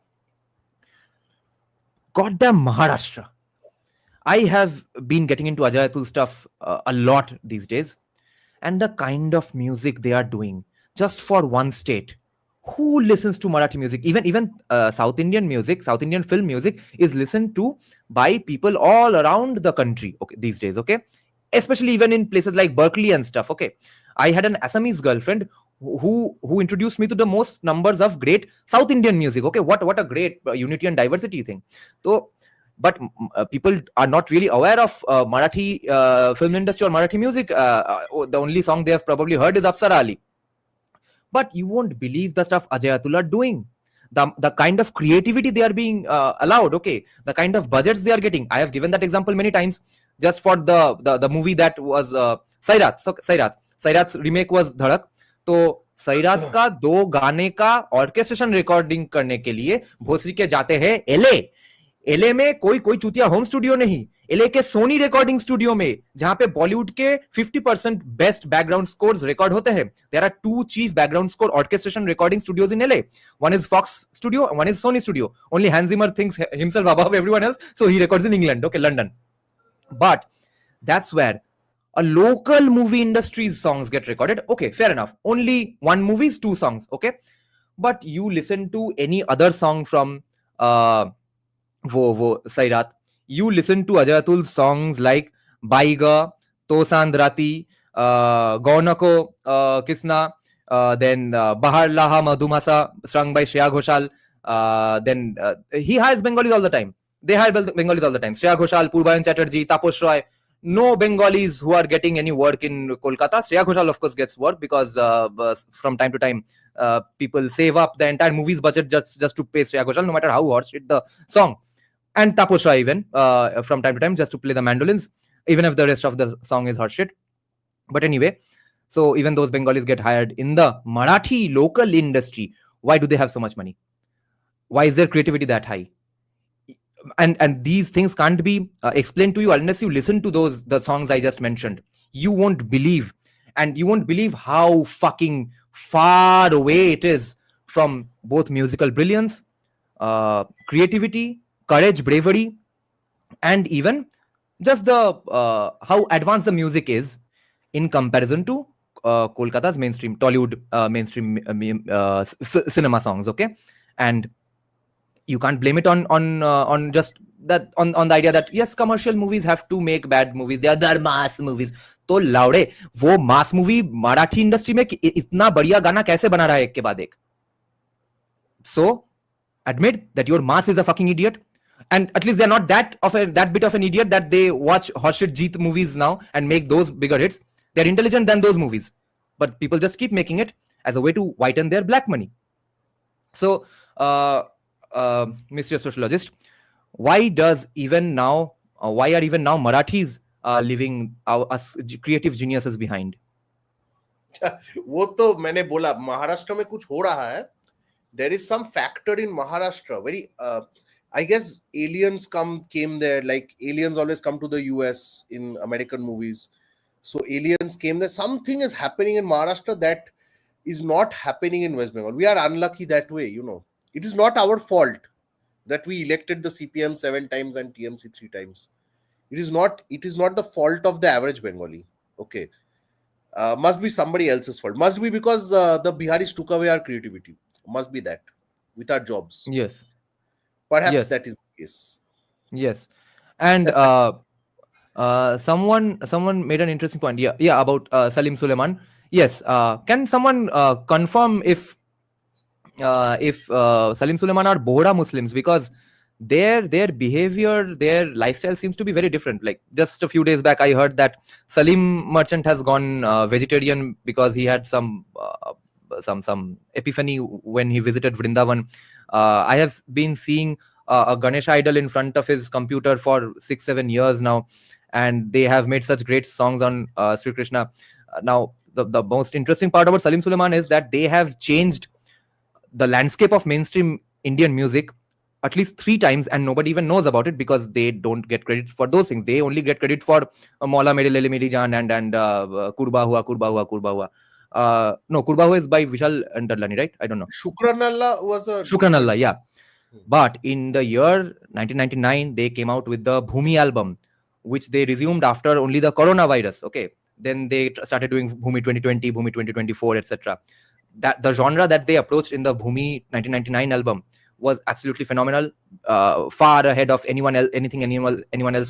Goddamn Maharashtra. I have been getting into Ajay Atul stuff a lot these days, and the kind of music they are doing just for one state. Who listens to Marathi music? Even South Indian music, South Indian film music is listened to by people all around the country. Okay, these days. Okay, especially even in places like Berkeley and stuff. Okay, I had an Assamese girlfriend who introduced me to the most numbers of great South Indian music. Okay, what a great unity and diversity thing. So, but people are not really aware of Marathi film industry or Marathi music. The only song they have probably heard is Apsara Ali. But you won't believe the stuff Ajay Atul are doing. The kind of creativity they are being allowed. Okay, the kind of budgets they are getting. I have given that example many times. Just for the movie that was Sairat. So Sairat's remake was Dhadak. तो सैराज का 2 गाने का orchestration recording करने के लिए भोसरी के जाते हैं एलए में कोई चूतिया होम स्टूडियो नहीं, एलए के सोनी रिकॉर्डिंग स्टूडियो में, जहां पे बॉलीवुड के 50% बेस्ट बैकग्राउंड स्कोर्स रिकॉर्ड होते हैं. There are 2 chief background score orchestration recording studios in LA. One is Fox studio, one is Sony studio. Only Hans Zimmer thinks himself above everyone else, so he records in England. Okay, London. But that's where a local movie industry's songs get recorded. Okay, fair enough. Only one movie's 2 songs. Okay, but you listen to any other song from wo Sairat. You listen to Ajay Atul's songs like Baiga, Tosand Rati, Gaunako Kisna, then Bahar Laha Madhumasa, sung by Shreya Ghoshal. Then he hires Bengalis all the time. They hire Bengalis all the time. Shreya Ghoshal, Purbayan Chatterjee, Taposh Roy. No Bengalis who are getting any work in Kolkata. Shreya Ghoshal, of course, gets work because from time to time people save up the entire movie's budget just to pay Shreya Ghoshal, no matter how hot the song. And Taposh Roy even from time to time just to play the mandolins, even if the rest of the song is hot shit. But anyway, so even those Bengalis get hired in the Marathi local industry. Why do they have so much money? Why is their creativity that high? And these things can't be explained to you unless you listen to the songs I just mentioned. You won't believe, and you won't believe how fucking far away it is from both musical brilliance, creativity, courage, bravery, and even just the how advanced the music is in comparison to Kolkata's mainstream Tollywood mainstream cinema songs. Okay, and you can't blame it on just that on the idea that yes, commercial movies have to make bad movies. They are mass movies. तो लाउडे वो mass movie Marathi industry में इतना बढ़िया गाना कैसे बना रहा है एक के बाद एक? So admit that your mass is a fucking idiot, and at least they're not that bit of an idiot that they watch horseshit Jeet movies now and make those bigger hits. They're intelligent than those movies, but people just keep making it as a way to whiten their black money. So Mr. Sociologist, why are even now Marathis leaving us creative geniuses behind? वो तो मैंने बोला महाराष्ट्र में कुछ हो रहा है. There is some factor in Maharashtra. Very, I guess aliens came there. Like aliens always come to the US in American movies. So aliens came there. Something is happening in Maharashtra that is not happening in West Bengal. We are unlucky that way, you know. It is not our fault that we elected the CPM 7 times and TMC 3 times. It is not the fault of the average Bengali. Okay. Must be somebody else's fault. Must be because the Biharis took away our creativity. Must be that with our jobs. Yes. Perhaps Yes. that is the case. Yes. And someone made an interesting point. Yeah, about Salim Suleiman. Yes. Can someone confirm if Salim Suleiman are Bohra Muslims? Because their behavior, their lifestyle seems to be very different. Like just a few days back, I heard that Salim Merchant has gone vegetarian because he had some some epiphany when he visited Vrindavan. I have been seeing a Ganesh idol in front of his computer for 6-7 years now, and they have made such great songs on Sri Krishna. Now, the most interesting part about Salim Suleiman is that they have changed the landscape of mainstream Indian music at least 3 times, and nobody even knows about it because they don't get credit for those things. They only get credit for Maula Mere Lele Meri Jaan and Kurba Hua, Kurba Hua, Kurba Hua. No, Kurba Hua is by Vishal and Darlani, right? I don't know. Shukran Allah was a Shukran Allah, yeah. But in the year 1999, they came out with the Bhumi album, which they resumed after only the coronavirus. Okay, then they started doing Bhumi 2020, Bhumi 2024, etc. That the genre that they approached in the Bhumi 1999 album was absolutely phenomenal, far ahead of anyone else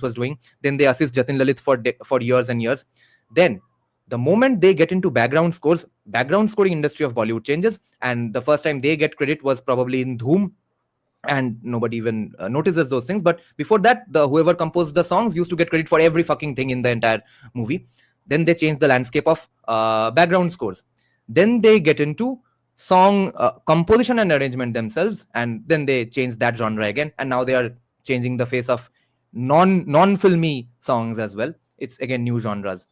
was doing. Then they assist Jatin Lalit for years and years. Then the moment they get into background scoring industry of Bollywood changes, and the first time they get credit was probably in Dhoom, and nobody even notices those things. But before that, whoever composed the songs used to get credit for every fucking thing in the entire movie. Then they changed the landscape of background scores. Then they get into song composition and arrangement themselves, and then they change that genre again, and now they are changing the face of non-filmy songs as well. It's again new genres.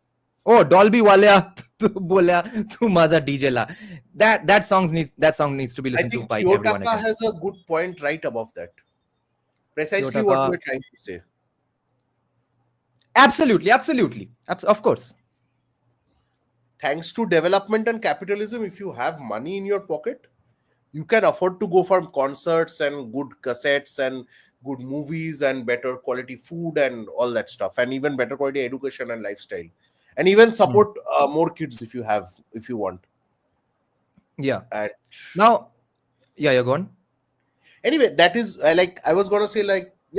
Oh, Dolby Walia tu bolya tu maza DJ la. That song needs to be listened to by everyone Kyotaka again. has a good point right above that. Precisely Kyotaka- what we're trying to say. Absolutely. Of course. Thanks to development and capitalism, if you have money in your pocket, you can afford to go for concerts and good cassettes and good movies and better quality food and all that stuff, and even better quality education and lifestyle, and even support more kids if you want. Yeah. And Now, yeah, you're gone. anyway, that is I was gonna say,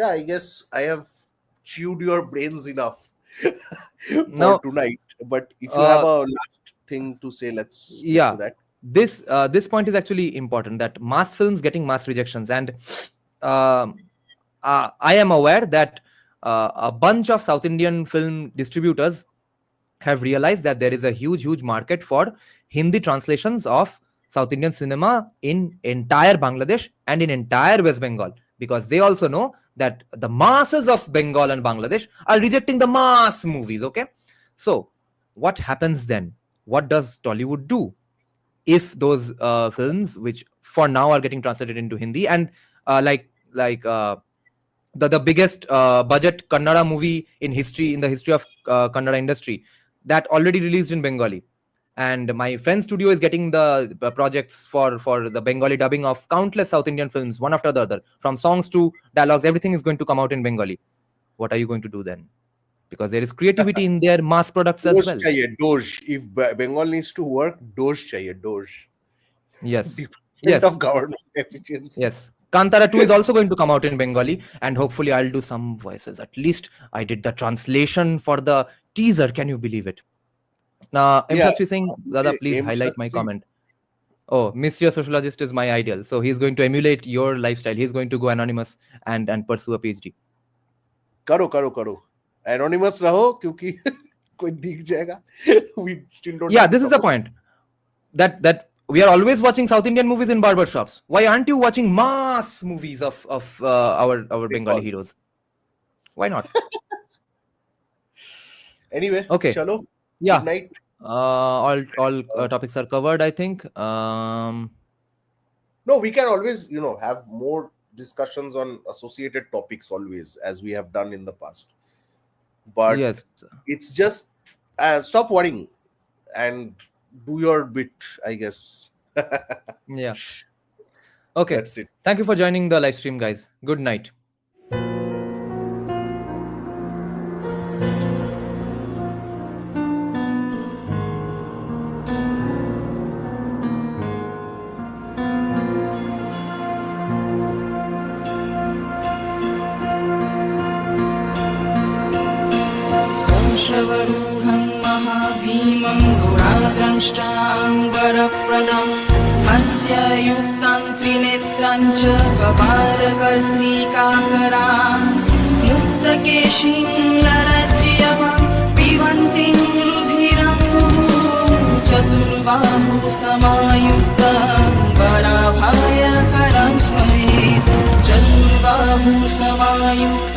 I guess I have chewed your brains enough for Now, tonight. But if you have a last thing to say, let's get yeah. to that. This point is actually important, that mass films getting mass rejections, and I am aware that a bunch of South Indian film distributors have realized that there is a huge market for Hindi translations of South Indian cinema in entire Bangladesh and in entire West Bengal, because they also know that the masses of Bengal and Bangladesh are rejecting the mass movies. Okay, so what happens then? What does Tollywood do if those films, which for now are getting translated into Hindi, and the biggest budget Kannada movie in the history of Kannada industry, that already released in Bengali, and my friend's studio is getting the projects for the Bengali dubbing of countless South Indian films, one after the other, from songs to dialogues, everything is going to come out in Bengali. What are you going to do then? Because there is creativity in their mass products as well. Doge. If Bengal needs to work, Doge chahiye, Doge. Yes. Department of government efficiency. Yes. Kantara 2 is also going to come out in Bengali, and hopefully I'll do some voices. At least I did the translation for the teaser. Can you believe it? Now, Impressed saying, Dada, please highlight my comment. Oh, Mr. Sociologist is my ideal. So he's going to emulate your lifestyle. He's going to go anonymous and pursue a PhD. Karo. Anonymous raho, kyunki koi dikh jayega. We still don't. Yeah, this is the point. That we are always watching South Indian movies in barber shops. Why aren't you watching mass movies of our Bengali heroes? Why not? Anyway, okay. Chalo. Yeah. Good night. All topics are covered, I think. No, we can always, have more discussions on associated topics always, as we have done in the past. But yes, it's just stop worrying and do your bit, I guess. Yeah. Okay. That's it. Thank you for joining the live stream, guys. Good night. श्रवरूढं महाभीमं गुणाद्रष्टाङ्गरप्रदम् अस्य युक्तं त्रिनेत्रं च कपालकर्णिकाकरां मुक्तकेशीं ललज्जयं पिबन्तीं रुधिरं चतुर्बाहुं चतुर्बाहु समायुक्तं वराभाय करं स्मरेत् चतुर्बाहु समायुक्तं